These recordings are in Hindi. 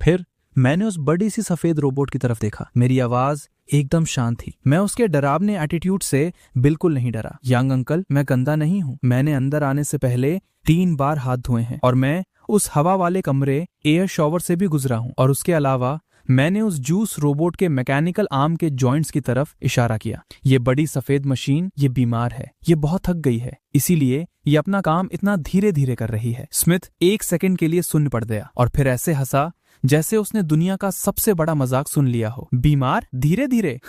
फिर मैंने उस बड़ी सी सफेद रोबोट की तरफ देखा। मेरी आवाज एकदम शांत थी। मैं उसके डरावने एटीट्यूड से बिल्कुल नहीं डरा। यंग अंकल, मैं गंदा नहीं हूँ। मैंने अंदर आने से पहले 3 बार हाथ धोए हैं और मैं उस हवा वाले कमरे एयर शॉवर से भी गुजरा हूँ। और उसके अलावा मैंने उस जूस रोबोट के मैकेनिकल आर्म के जॉइंट्स की तरफ इशारा किया। ये बड़ी सफेद मशीन ये बीमार है, ये बहुत थक गई है, इसीलिए ये अपना काम इतना धीरे धीरे कर रही है। स्मिथ 1 सेकंड के लिए सुन्न पड़ गया और फिर ऐसे हंसा जैसे उसने दुनिया का सबसे बड़ा मजाक सुन लिया हो। बीमार धीरे धीरे?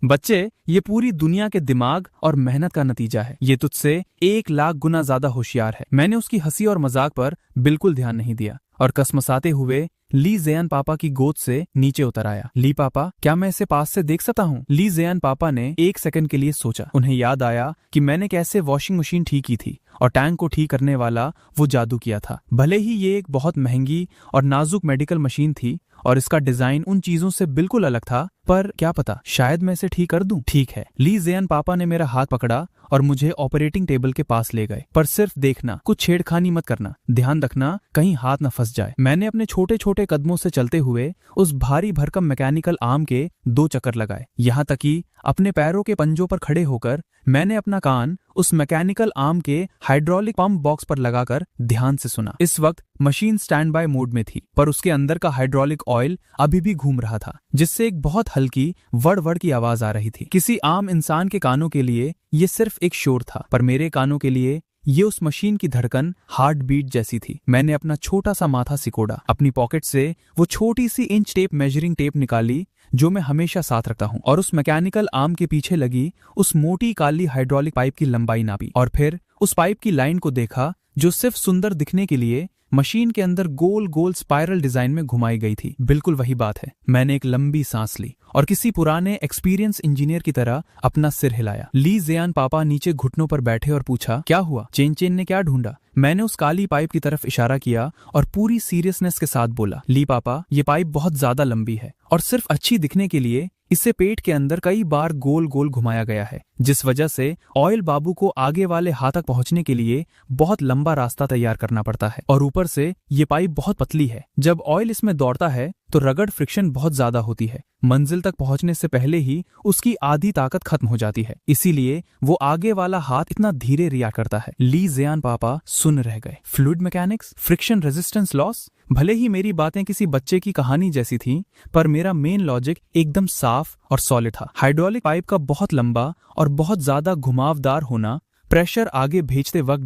बच्चे, ये पूरी दुनिया के दिमाग और मेहनत का नतीजा है। ये तुझसे 1 लाख गुना ज्यादा होशियार है। मैंने उसकी हंसी और मजाक पर बिल्कुल ध्यान नहीं दिया और कसमसाते हुए ली ज़ेयान पापा की गोद से नीचे उतर आया। ली पापा, क्या मैं इसे पास से देख सकता हूँ? ली ज़ेयान पापा ने 1 सेकंड के लिए सोचा। उन्हें याद आया कि मैंने कैसे वॉशिंग मशीन ठीक की थी और टैंक को ठीक करने वाला वो जादू किया था। भले ही ये एक बहुत महंगी और नाजुक मेडिकल मशीन थी और इसका डिजाइन उन चीजों से बिल्कुल अलग था, पर क्या पता, शायद मैं इसे ठीक कर दूं। ठीक है। ली ज़ेयान पापा ने मेरा हाथ पकड़ा और मुझे ऑपरेटिंग टेबल के पास ले गए। पर सिर्फ देखना, कुछ छेड़खानी मत करना, ध्यान रखना कहीं हाथ न फंस जाए। मैंने अपने छोटे छोटे कदमों से चलते हुए उस भारी भरकम मैकेनिकल आर्म के 2 चक्कर लगाए। यहाँ तक कि अपने पैरों के पंजों पर खड़े होकर मैंने अपना कान उस मैकेनिकल आर्म के हाइड्रोलिक पंप बॉक्स पर लगाकर ध्यान से सुना। इस वक्त मशीन स्टैंड बाय मोड में थी, पर उसके अंदर का हाइड्रोलिक ऑयल अभी भी घूम रहा था, जिससे एक बहुत हल्की वड़ वड़ की आवाज आ रही थी। किसी आम इंसान के कानों के लिए ये सिर्फ एक शोर था, पर मेरे कानों के लिए ये उस मशीन की धड़कन, हार्ट बीट जैसी थी। मैंने अपना छोटा सा माथा सिकोड़ा, अपनी पॉकेट से वो छोटी सी इंच टेप मेजरिंग टेप निकाली जो मैं हमेशा साथ रखता हूँ, और उस मैकेनिकल आर्म के पीछे लगी उस मोटी काली हाइड्रोलिक पाइप की लंबाई नापी और फिर उस पाइप की लाइन को देखा जो सिर्फ सुंदर दिखने के लिए मशीन के अंदर गोल गोल स्पाइरल डिजाइन में घुमाई गई थी। बिल्कुल वही बात है। मैंने एक लंबी सांस ली और किसी पुराने एक्सपीरियंस इंजीनियर की तरह अपना सिर हिलाया। ली ज़ेयान पापा नीचे घुटनों पर बैठे और पूछा, क्या हुआ? चेन चेन ने क्या ढूंढा? मैंने उस काली पाइप की तरफ इशारा किया और पूरी सीरियसनेस के साथ बोला, ली पापा, ये पाइप बहुत ज्यादा लंबी है और सिर्फ अच्छी दिखने के लिए इसे पेट के अंदर कई बार गोल गोल घुमाया गया है, जिस वजह से ऑयल बाबू को आगे वाले हाथ तक पहुंचने के लिए बहुत लंबा रास्ता तैयार करना पड़ता है। और ऊपर से ये पाइप बहुत पतली है। जब ऑयल इसमें दौड़ता है तो रगड़ फ्रिक्शन बहुत ज्यादा होती है। मंजिल तक पहुंचने से पहले ही उसकी आधी ताकत खत्म हो जाती है, इसीलिए वो आगे वाला हाथ इतना धीरे रिएक्ट करता है। ली ज़ेयान पापा सुन रह गए। Fluid mechanics, friction resistance loss. भले ही मेरी बातें किसी बच्चे की कहानी जैसी थीं, पर मेरा मेन लॉजिक एकदम साफ और सॉलिड था। हाइड्रोलिक पाइप का बहुत लंबा और बहुत ज्यादा घुमावदार होना प्रेशर आगे भेजते वक्त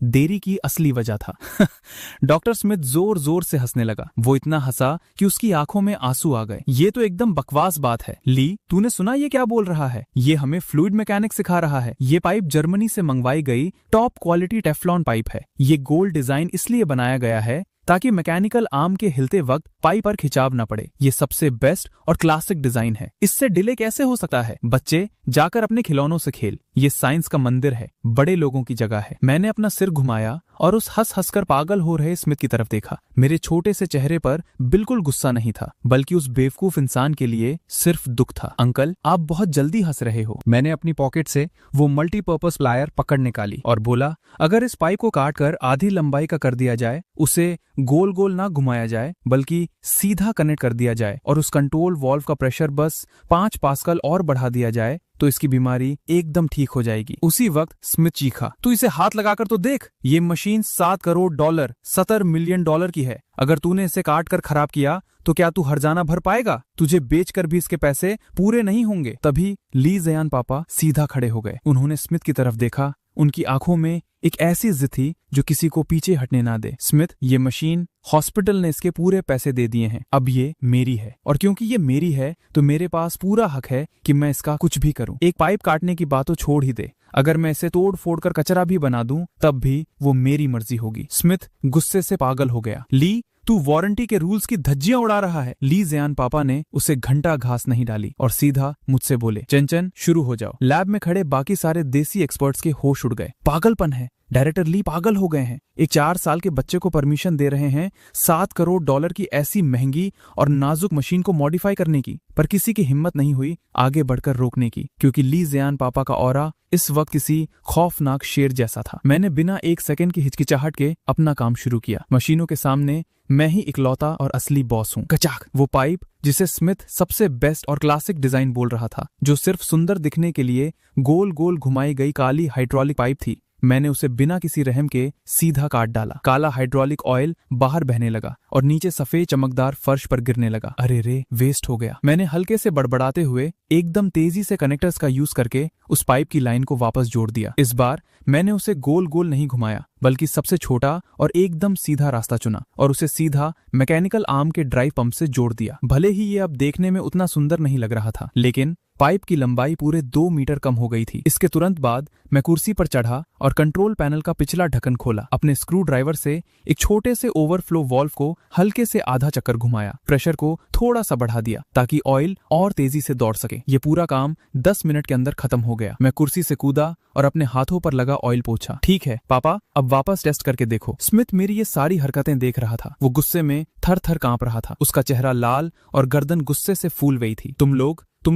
देरी की असली वजह था। डॉक्टर स्मिथ जोर जोर से हंसने लगा। वो इतना हंसा कि उसकी आंखों में आंसू आ गए। ये तो एकदम बकवास बात है। ली, तूने सुना ये क्या बोल रहा है? ये हमें फ्लूइड मैकेनिक्स सिखा रहा है। ये पाइप जर्मनी से मंगवाई गई टॉप क्वालिटी टेफ्लॉन पाइप है। ये गोल्ड डिजाइन इसलिए बनाया गया है ताकि मैकेनिकल आर्म के हिलते वक्त पाइप पर खिंचाव न पड़े। ये सबसे बेस्ट और क्लासिक डिजाइन है। इससे डिले कैसे हो सकता है? बच्चे, जाकर अपने खिलौनों से खेल। ये साइंस का मंदिर है, बड़े लोगों की जगह है। मैंने अपना सिर घुमाया और उस हंस हंसकर पागल हो रहे स्मिथ की तरफ देखा। मेरे छोटे से चेहरे पर बिल्कुल गुस्सा नहीं था, बल्कि उस बेवकूफ इंसान के लिए सिर्फ दुख था। अंकल, आप बहुत जल्दी हंस रहे हो। मैंने अपनी पॉकेट से वो मल्टीपर्पज प्लायर पकड़ निकाली और बोला, अगर इस पाइप को काटकर आधी लंबाई का कर दिया जाए, उसे गोल गोल ना घुमाया जाए बल्कि सीधा कनेक्ट कर दिया जाए और उस कंट्रोल वॉल्व का प्रेशर बस 5 पास्कल और बढ़ा दिया जाए, तो इसकी बीमारी एकदम ठीक हो जाएगी। उसी वक्त स्मिथ चीखा, तू इसे हाथ लगाकर तो देख। ये मशीन $7 करोड़, $70 मिलियन की है। अगर तूने इसे काट कर खराब किया तो क्या तू हर्जाना भर पाएगा? तुझे बेचकर भी इसके पैसे पूरे नहीं होंगे। तभी ली ज़ेयान पापा सीधा खड़े हो गए। उन्होंने स्मिथ की तरफ देखा। उनकी आंखों में एक ऐसी जिद थी जो किसी को पीछे हटने ना दे। स्मिथ, ये मशीन हॉस्पिटल ने इसके पूरे पैसे दे दिए हैं। अब ये मेरी है, और क्योंकि ये मेरी है तो मेरे पास पूरा हक है कि मैं इसका कुछ भी करूं। एक पाइप काटने की बात तो छोड़ ही दे, अगर मैं इसे तोड़ फोड़ कर कचरा भी बना दूं तब भी वो मेरी मर्जी होगी। स्मिथ गुस्से से पागल हो गया। ली, तू वारंटी के रूल्स की धज्जियां उड़ा रहा है। ली ज़ेयान पापा ने उसे घंटा घास नहीं डाली और सीधा मुझसे बोले, चंचन, शुरू हो जाओ। लैब में खड़े बाकी सारे देसी एक्सपर्ट्स के होश उड़ गए। पागलपन है, डायरेक्टर ली पागल हो गए हैं। एक 4 साल के बच्चे को परमिशन दे रहे हैं $7 करोड़ की ऐसी महंगी और नाजुक मशीन को मॉडिफाई करने की, पर किसी की हिम्मत नहीं हुई आगे बढ़कर रोकने की, क्योंकि ली ज़ेयान पापा का ऑरा इस वक्त किसी खौफनाक शेर जैसा था। मैंने बिना 1 सेकंड की हिचकिचाहट के अपना काम शुरू किया। मशीनों के सामने मैं ही इकलौता और असली बॉस हूँ। कचाक! वो पाइप जिसे स्मिथ सबसे बेस्ट और क्लासिक डिजाइन बोल रहा था, जो सिर्फ सुंदर दिखने के लिए गोल गोल घुमाई गई काली हाइड्रोलिक पाइप थी, मैंने उसे बिना किसी रहम के सीधा काट डाला। काला हाइड्रोलिक ऑयल बाहर बहने लगा और नीचे सफेद चमकदार फर्श पर गिरने लगा। अरे रे, वेस्ट हो गया। मैंने हल्के से बड़बड़ाते हुए एकदम तेजी से कनेक्टर्स का यूज करके उस पाइप की लाइन को वापस जोड़ दिया। इस बार मैंने उसे गोल गोल नहीं घुमाया, बल्कि सबसे छोटा और एकदम सीधा रास्ता चुना और उसे सीधा मैकेनिकल आर्म के ड्राइव पंप से जोड़ दिया। भले ही ये अब देखने में उतना सुंदर नहीं लग रहा था, लेकिन पाइप की लंबाई पूरे 2 मीटर कम हो गई थी। इसके तुरंत बाद मैं कुर्सी पर चढ़ा और कंट्रोल पैनल का पिछला ढक्कन खोला। अपने स्क्रू ड्राइवर से एक छोटे से ओवरफ्लो वाल्व को हल्के से आधा चक्कर घुमाया, प्रेशर को थोड़ा सा बढ़ा दिया ताकि ऑयल और तेजी से दौड़ सके। ये पूरा काम 10 मिनट के अंदर खत्म हो गया। मैं कुर्सी से कूदा और अपने हाथों पर लगा ऑयल पोंछा। ठीक है पापा, अब वापस टेस्ट करके देखो। स्मिथ मेरी ये सारी हरकतें देख रहा था। वो गुस्से में थर थर कांप रहा था। उसका चेहरा लाल और गर्दन गुस्से से फूल गई थी। तुम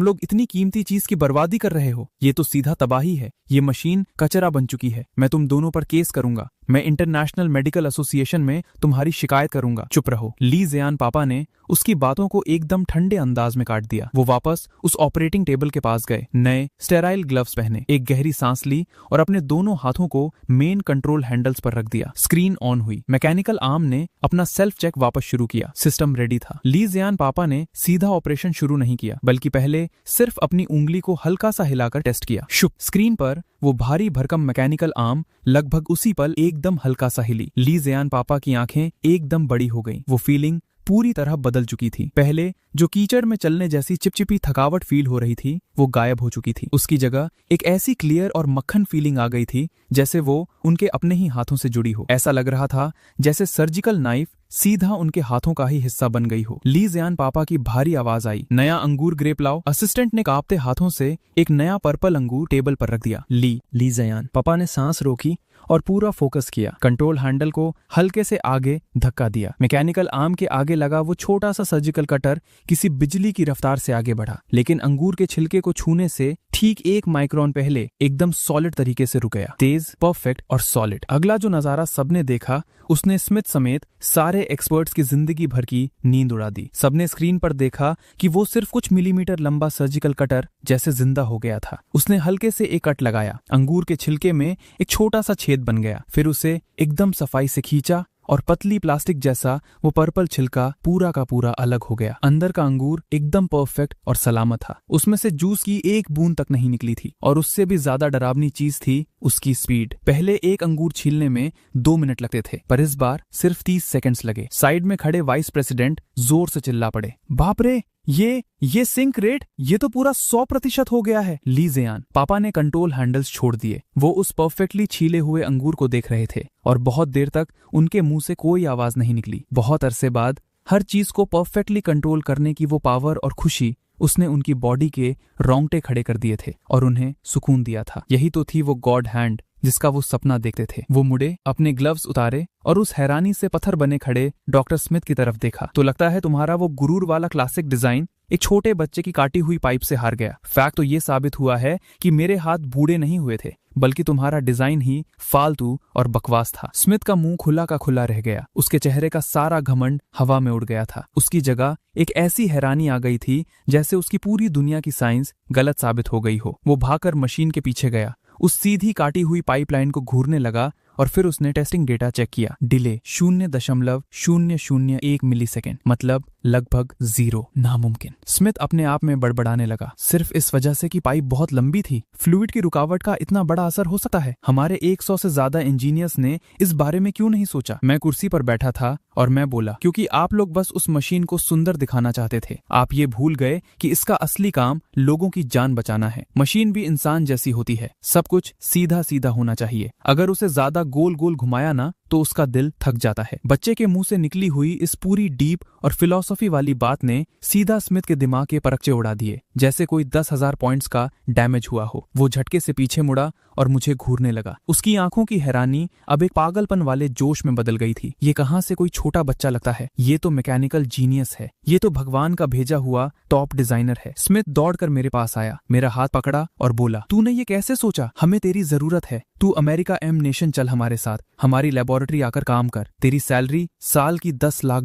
लोग इतनी कीमती चीज की बर्बादी कर रहे हो। ये तो सीधा तबाही है। ये मशीन कचरा बन चुकी है। मैं तुम दोनों पर केस करूंगा। मैं इंटरनेशनल मेडिकल एसोसिएशन में तुम्हारी शिकायत करूंगा। चुप रहो। ली ज़ियान पापा ने उसकी बातों को एकदम ठंडे अंदाज में काट दिया। वो वापस उस ऑपरेटिंग टेबल के पास गए, नए स्टेराइल ग्लव्स पहने, एक गहरी सांस ली और अपने दोनों हाथों को मेन कंट्रोल हैंडल्स पर रख दिया। स्क्रीन ऑन हुई। मैकेनिकल आर्म ने अपना सेल्फ चेक वापस शुरू किया। सिस्टम रेडी था। ली ज़ियान पापा ने सीधा ऑपरेशन शुरू नहीं किया, बल्कि पहले सिर्फ अपनी उंगली को हल्का सा हिलाकर टेस्ट किया। शुभ! स्क्रीन पर वो भारी भरकम मैकेनिकल आर्म लगभग उसी पल एकदम हल्का सा हिली। ली ज़ियान पापा की आंखें एकदम बड़ी हो गईं। वो फीलिंग पूरी तरह बदल चुकी थी। पहले जो कीचड़ में चलने जैसी चिपचिपी थकावट फील हो रही थी, वो गायब हो चुकी थी। उसकी जगह एक ऐसी क्लियर और मक्खन फीलिंग आ गई थी जैसे वो उनके अपने ही हाथों से जुड़ी हो। ऐसा लग रहा था जैसे सर्जिकल नाइफ सीधा उनके हाथों का ही हिस्सा बन गई हो। ली ज़ियान पापा की भारी आवाज आई, नया अंगूर ग्रेप लाओ। असिस्टेंट ने कांपते हाथों से एक नया पर्पल अंगूर टेबल पर रख दिया। ली ज़ियान पापा ने सांस रोकी और पूरा फोकस किया। कंट्रोल हैंडल को हल्के से आगे धक्का दिया। मैकेनिकल आर्म के आगे लगा वो छोटा सा सर्जिकल कटर किसी बिजली की रफ्तार से आगे बढ़ा, लेकिन अंगूर के छिलके को छूने से ठीक 1 माइक्रोन पहले एकदम सॉलिड तरीके से रुक गया। तेज, परफेक्ट और सॉलिड। अगला जो नजारा सबने देखा, उसने स्मिथ समेत सारे एक्सपर्ट्स की जिंदगी भर की नींद उड़ा दी। सबने स्क्रीन पर देखा कि वो सिर्फ कुछ मिलीमीटर लंबा सर्जिकल कटर जैसे जिंदा हो गया था। उसने हल्के से एक कट लगाया। अंगूर के छिलके में एक छोटा सा छेद बन गया। फिर उसे एकदम सफाई से खींचा और पतली प्लास्टिक जैसा वो पर्पल छिलका पूरा का पूरा अलग हो गया। अंदर का अंगूर एकदम परफेक्ट और सलामत था। उसमें से जूस की एक बूंद तक नहीं निकली थी। और उससे भी ज्यादा डरावनी चीज थी उसकी स्पीड। पहले एक अंगूर छीलने में 2 मिनट लगते थे, पर इस बार सिर्फ 30 सेकंड्स लगे। साइड में खड़े वाइस प्रेसिडेंट जोर से चिल्ला पड़े, बाप रे, ये सिंक रेट, ये तो पूरा 100% हो गया है। ली ज़ियान पापा ने कंट्रोल हैंडल्स छोड़ दिए। वो उस परफेक्टली छीले हुए अंगूर को देख रहे थे और बहुत देर तक उनके मुंह से कोई आवाज नहीं निकली। बहुत अरसे बाद हर चीज को परफेक्टली कंट्रोल करने की वो पावर और खुशी उसने उनकी बॉडी के रोंगटे खड़े कर दिए थे और उन्हें सुकून दिया था। यही तो थी वो गॉड हैंड जिसका वो सपना देखते थे। वो मुड़े, अपने ग्लव्स उतारे और उस हैरानी से पत्थर बने खड़े डॉक्टर स्मिथ की तरफ देखा। तो लगता है तुम्हारा वो गुरूर वाला क्लासिक डिजाइन एक छोटे बच्चे की काटी हुई पाइप से हार गया। फैक्ट तो ये साबित हुआ है कि मेरे हाथ बूढ़े नहीं हुए थे, बल्कि तुम्हारा डिजाइन ही फालतू और बकवास था। स्मिथ का मुंह खुला का खुला रह गया। उसके चेहरे का सारा घमंड हवा में उड़ गया था। उसकी जगह एक ऐसी हैरानी आ गई थी जैसे उसकी पूरी दुनिया की साइंस गलत साबित हो गई हो। वो भागकर मशीन के पीछे गया, उस सीधी काटी हुई पाइपलाइन को घूरने लगा और फिर उसने टेस्टिंग डेटा चेक किया। डिले 0.001 मिलीसेकेंड, मतलब लगभग 0, नामुमकिन। स्मिथ अपने आप में बड़बड़ाने लगा, सिर्फ इस वजह से कि पाइप बहुत लंबी थी। फ्लूइड की रुकावट का इतना बड़ा असर हो सकता है। हमारे 100 से ज्यादा इंजीनियर्स ने इस बारे में क्यों नहीं सोचा? मैं कुर्सी पर बैठा था और मैं बोला, क्योंकि आप लोग बस उस मशीन को सुंदर दिखाना चाहते थे। आप ये भूल गए कि इसका असली काम लोगों की जान बचाना है। मशीन भी इंसान जैसी होती है, सब कुछ सीधा सीधा होना चाहिए। अगर उसे ज्यादा गोल गोल घुमाया ना तो उसका दिल थक जाता है। बच्चे के मुंह से निकली हुई इस पूरी डीप और फिलॉसफी वाली बात ने सीधा स्मिथ के दिमाग के परखचे उड़ा दिए, जैसे कोई 10,000 पॉइंट्स का डैमेज हुआ हो। वो झटके से पीछे मुड़ा और मुझे घूरने लगा। उसकी आंखों की हैरानी अब एक पागलपन वाले जोश में बदल गई थी। ये कहां से कोई छोटा बच्चा लगता है? ये तो मैकेनिकल जीनियस है। ये तो भगवान का भेजा हुआ टॉप डिजाइनर है। स्मिथ दौड़कर मेरे पास आया, मेरा हाथ पकड़ा और बोला, तूने ये कैसे सोचा? हमें तेरी जरूरत है। तू अमेरिका एम नेशन चल हमारे साथ। हमारी लेबोरेटरी लेबोरेटरी आकर काम कर। तेरी सैलरी साल की $10 लाख,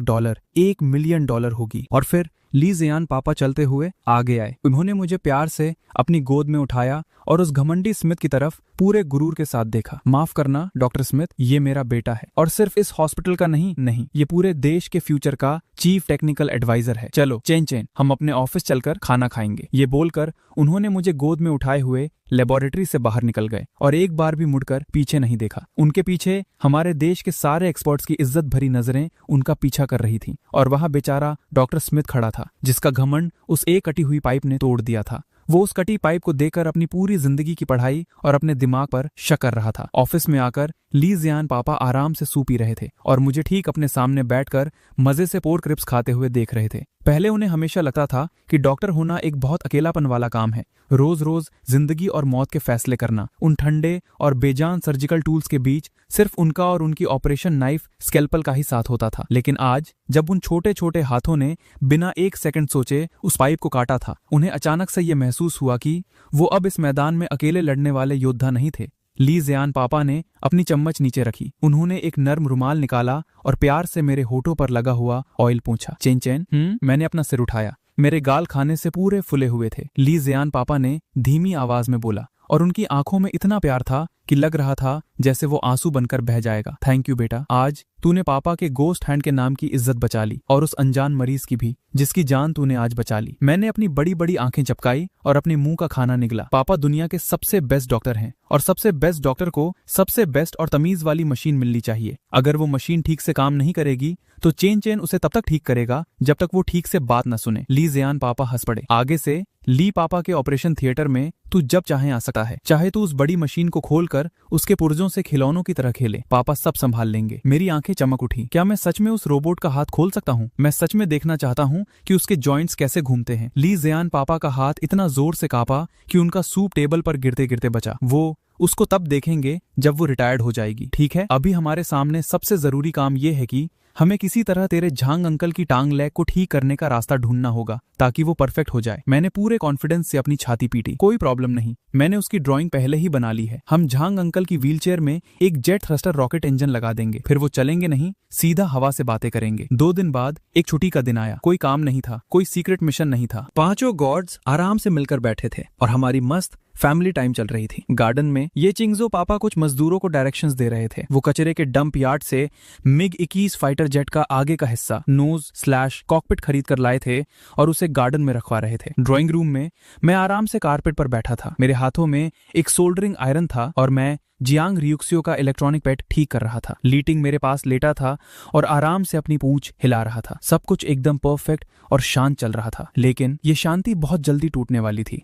$1 मिलियन होगी। और फिर ली जियान पापा चलते हुए आगे आए। उन्होंने मुझे प्यार से अपनी गोद में उठाया और उस घमंडी स्मिथ की तरफ पूरे गुरूर के साथ देखा। माफ करना डॉक्टर स्मिथ, ये मेरा बेटा है, और सिर्फ इस हॉस्पिटल का नहीं, ये पूरे देश के फ्यूचर का चीफ टेक्निकल एडवाइजर है। चलो चेन, हम अपने ऑफिस चलकर खाना खाएंगे। ये बोलकर उन्होंने मुझे गोद में उठाए हुए लेबोरेटरी से बाहर निकल गए और एक बार भी मुड़कर पीछे नहीं देखा। उनके पीछे हमारे देश के सारे एक्सपर्ट्स की इज्जत भरी नजरें उनका पीछा कर रही थीं, और वहां बेचारा डॉक्टर स्मिथ खड़ा था, जिसका घमंड उस एक कटी हुई पाइप ने तोड़ दिया था। वो उस कटी पाइप को देखकर अपनी पूरी जिंदगी की पढ़ाई और अपने दिमाग पर शक कर रहा था। ऑफिस में आकर ली जियान पापा आराम से सूप पी रहे थे और मुझे ठीक अपने सामने बैठकर मजे से पोर्क रिब्स खाते हुए देख रहे थे। पहले उन्हें हमेशा लगता था कि डॉक्टर होना एक बहुत अकेलापन वाला काम है, रोज रोज जिंदगी और मौत के फैसले करना। उन ठंडे और बेजान सर्जिकल टूल्स के बीच सिर्फ उनका और उनकी ऑपरेशन नाइफ स्कैल्पल का ही साथ होता था। लेकिन आज जब उन छोटे छोटे हाथों ने बिना एक सेकंड सोचे उस पाइप को काटा था, उन्हें अचानक से ये महसूस हुआ कि वो अब इस मैदान में अकेले लड़ने वाले योद्धा नहीं थे। ली जियान पापा ने अपनी चम्मच नीचे रखी। उन्होंने एक नर्म रुमाल निकाला और प्यार से मेरे होठों पर लगा हुआ ऑयल पूछा। चेन। मैंने अपना सिर उठाया। मेरे गाल खाने से पूरे फुले हुए थे। ली जियान पापा ने धीमी आवाज में बोला, और उनकी आंखों में इतना प्यार था कि लग रहा था जैसे वो आंसू बनकर बह जाएगा। थैंक यू बेटा, आज तूने पापा के गोस्ट हैंड के नाम की इज्जत बचा ली, और उस अनजान मरीज की भी, जिसकी जान तूने आज बचा ली। मैंने अपनी बड़ी बड़ी आंखें चपकाई और अपने मुंह का खाना निगला। पापा दुनिया के सबसे बेस्ट डॉक्टर हैं, और सबसे बेस्ट डॉक्टर को सबसे बेस्ट और तमीज वाली मशीन मिलनी चाहिए। अगर वो मशीन ठीक से काम नहीं करेगी तो चेन उसे तब तक ठीक करेगा जब तक वो ठीक से बात न सुने। ली जियान पापा हंस पड़े। आगे से ली पापा के ऑपरेशन थिएटर में तू जब चाहे आ सकता है, चाहे तू उस बड़ी मशीन को खोलकर उसके पुर्जों से खिलौनों की तरह खेले। पापा सब संभाल लेंगे। मेरी आंखें चमक उठी। क्या मैं सच में उस रोबोट का हाथ खोल सकता हूँ? मैं सच में देखना चाहता हूँ कि उसके जॉइंट्स कैसे घूमते हैं। ली जियान पापा का हाथ इतना जोर से कांपा कि उनका सूप टेबल पर गिरते गिरते बचा। वो उसको तब देखेंगे जब वो रिटायर्ड हो जाएगी। ठीक है, अभी हमारे सामने सबसे जरूरी काम ये है कि हमें किसी तरह तेरे झांग अंकल की टांग लेग को ठीक करने का रास्ता ढूंढना होगा ताकि वो परफेक्ट हो जाए। मैंने पूरे कॉन्फिडेंस से अपनी छाती पीटी। कोई प्रॉब्लम नहीं, मैंने उसकी ड्राइंग पहले ही बना ली है। हम झांग अंकल की व्हीलचेयर में एक जेट थ्रस्टर रॉकेट इंजन लगा देंगे, फिर वो चलेंगे नहीं, सीधा हवा से बातें करेंगे। 2 दिन बाद एक छुट्टी का दिन आया। कोई काम नहीं था, कोई सीक्रेट मिशन नहीं था। 5 गॉड्स आराम से मिलकर बैठे थे और हमारी मस्त फैमिली टाइम चल रही थी। गार्डन में ये चिंगजो पापा कुछ मजदूरों को डायरेक्शंस दे रहे थे। वो कचरे के डंप यार्ड से MiG-21 फाइटर जेट का आगे का हिस्सा नोज/कॉकपिट खरीद कर लाए थे और उसे गार्डन में रखवा रहे थे। ड्राइंग रूम में मैं आराम से कारपेट पर बैठा था। मेरे हाथों में एक सोल्डरिंग आयरन था और मैं जियांग रियुक्सियो का इलेक्ट्रॉनिक पेट ठीक कर रहा था। लीटिंग मेरे पास लेटा था और आराम से अपनी पूंछ हिला रहा था। सब कुछ एकदम परफेक्ट और शांत चल रहा था, लेकिन ये शांति बहुत जल्दी टूटने वाली थी।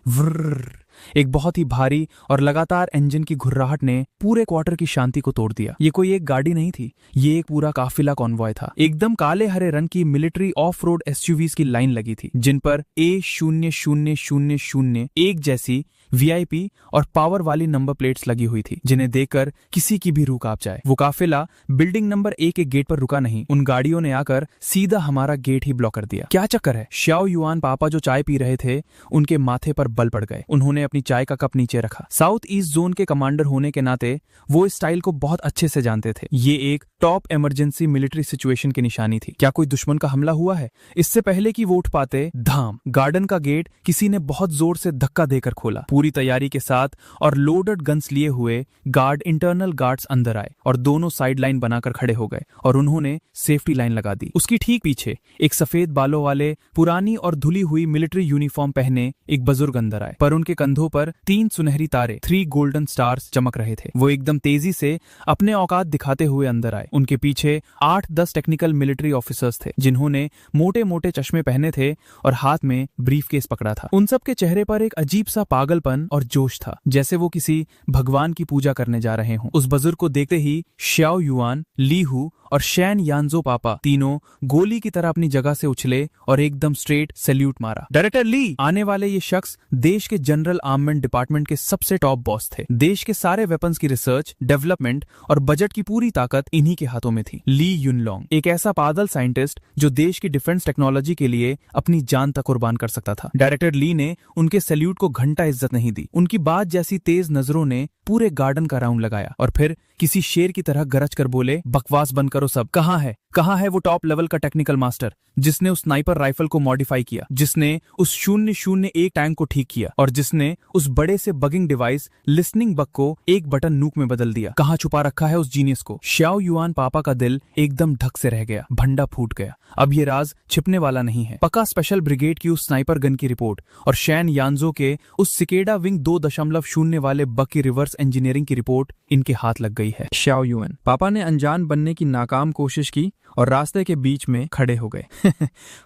एक बहुत ही भारी और लगातार इंजन की घुर्राहट ने पूरे क्वार्टर की शांति को तोड़ दिया। ये कोई एक गाड़ी नहीं थी, ये एक पूरा काफिला कॉन्वॉय था। एकदम काले हरे रंग की मिलिट्री ऑफ रोड SUVs की लाइन लगी थी, जिन पर A0000 एक जैसी VIP और पावर वाली नंबर प्लेट्स लगी हुई थी, जिन्हें देखकर किसी की भी रूह कांप जाए। वो काफिला बिल्डिंग नंबर 1 के गेट पर रुका नहीं। उन गाड़ियों ने आकर सीधा हमारा गेट ही ब्लॉक कर दिया। क्या चक्कर है? श्याओ युआन पापा जो चाय पी रहे थे, उनके माथे पर बल पड़ गए। उन्होंने अपनी चाय का कप नीचे रखा। साउथ ईस्ट जोन के कमांडर होने के नाते वो इस स्टाइल को बहुत अच्छे से जानते थे। ये एक टॉप इमरजेंसी मिलिट्री सिचुएशन की निशानी थी। क्या कोई दुश्मन का हमला हुआ है? इससे पहले कि वो उठ पाते, धाम, गार्डन का गेट किसी ने बहुत जोर से धक्का देकर खोला। पूरी तैयारी के साथ और लोडेड गन्स लिए हुए गार्ड, इंटरनल गार्ड्स अंदर आए और दोनों साइड लाइन बनाकर खड़े हो गए और उन्होंने सेफ्टी लाइन लगा दी। उसकी ठीक पीछे एक सफेद बालों वाले, पुरानी और धुली हुई मिलिट्री यूनिफॉर्म पहने एक बुजुर्ग अंदर आए, पर उनके कंधों पर 3 सुनहरी तारे, 3 गोल्डन स्टार्स चमक रहे थे। वो एकदम तेजी से अपने औकात दिखाते हुए अंदर आए। उनके पीछे 8-10 टेक्निकल मिलिट्री ऑफिसर्स थे, जिन्होंने मोटे मोटे चश्मे पहने थे और हाथ में ब्रीफकेस पकड़ा था। उन सब के चेहरे पर एक अजीब सा पागलपन और जोश था, जैसे वो किसी भगवान की पूजा करने जा रहे हों। उस बुजुर्ग को देखते ही श्याओ युआन, ली हु और शैन यानजो पापा तीनों गोली की तरह अपनी जगह से उछले और एकदम स्ट्रेट सैल्यूट मारा। डायरेक्टर ली! आने वाले ये शख्स देश के जनरल आर्ममेंट डिपार्टमेंट के सबसे टॉप बॉस थे। देश के सारे वेपन्स की रिसर्च, डेवलपमेंट और बजट की पूरी ताकत इन्हीं के हाथों में थी। ली युनलोंग एक ऐसा पागल साइंटिस्ट जो देश की डिफेंस टेक्नोलॉजी के लिए अपनी जान तक कुर्बान कर सकता था। डायरेक्टर ली ने उनके सैल्यूट को घंटा इज्जत नहीं दी। उनकी बात जैसी तेज नजरों ने पूरे गार्डन का राउंड लगाया और फिर किसी शेर की तरह गरज कर बोले, बकवास बंद करो सब। कहाँ है वो टॉप लेवल का टेक्निकल मास्टर जिसने उस स्नाइपर राइफल को मॉडिफाई किया, जिसने उस 001 टैंक को ठीक किया और जिसने उस बड़े से बगिंग डिवाइस लिसनिंग बग को एक बटन नूक में बदल दिया? कहाँ छुपा रखा है उस जीनियस को? शाओ युआन पापा का दिल एकदम धक से रह गया, भंडा फूट गया। अब ये राज छिपने वाला नहीं है। पका स्पेशल ब्रिगेड की उस स्नाइपर गन की रिपोर्ट और शैन यानजो के उस सिकेडा विंग 2.0 वाले बग की रिवर्स इंजीनियरिंग की रिपोर्ट इनके हाथ लग गई है। शाओ युआन पापा ने अनजान बनने की नाकाम कोशिश की और रास्ते के बीच में खड़े हो गए।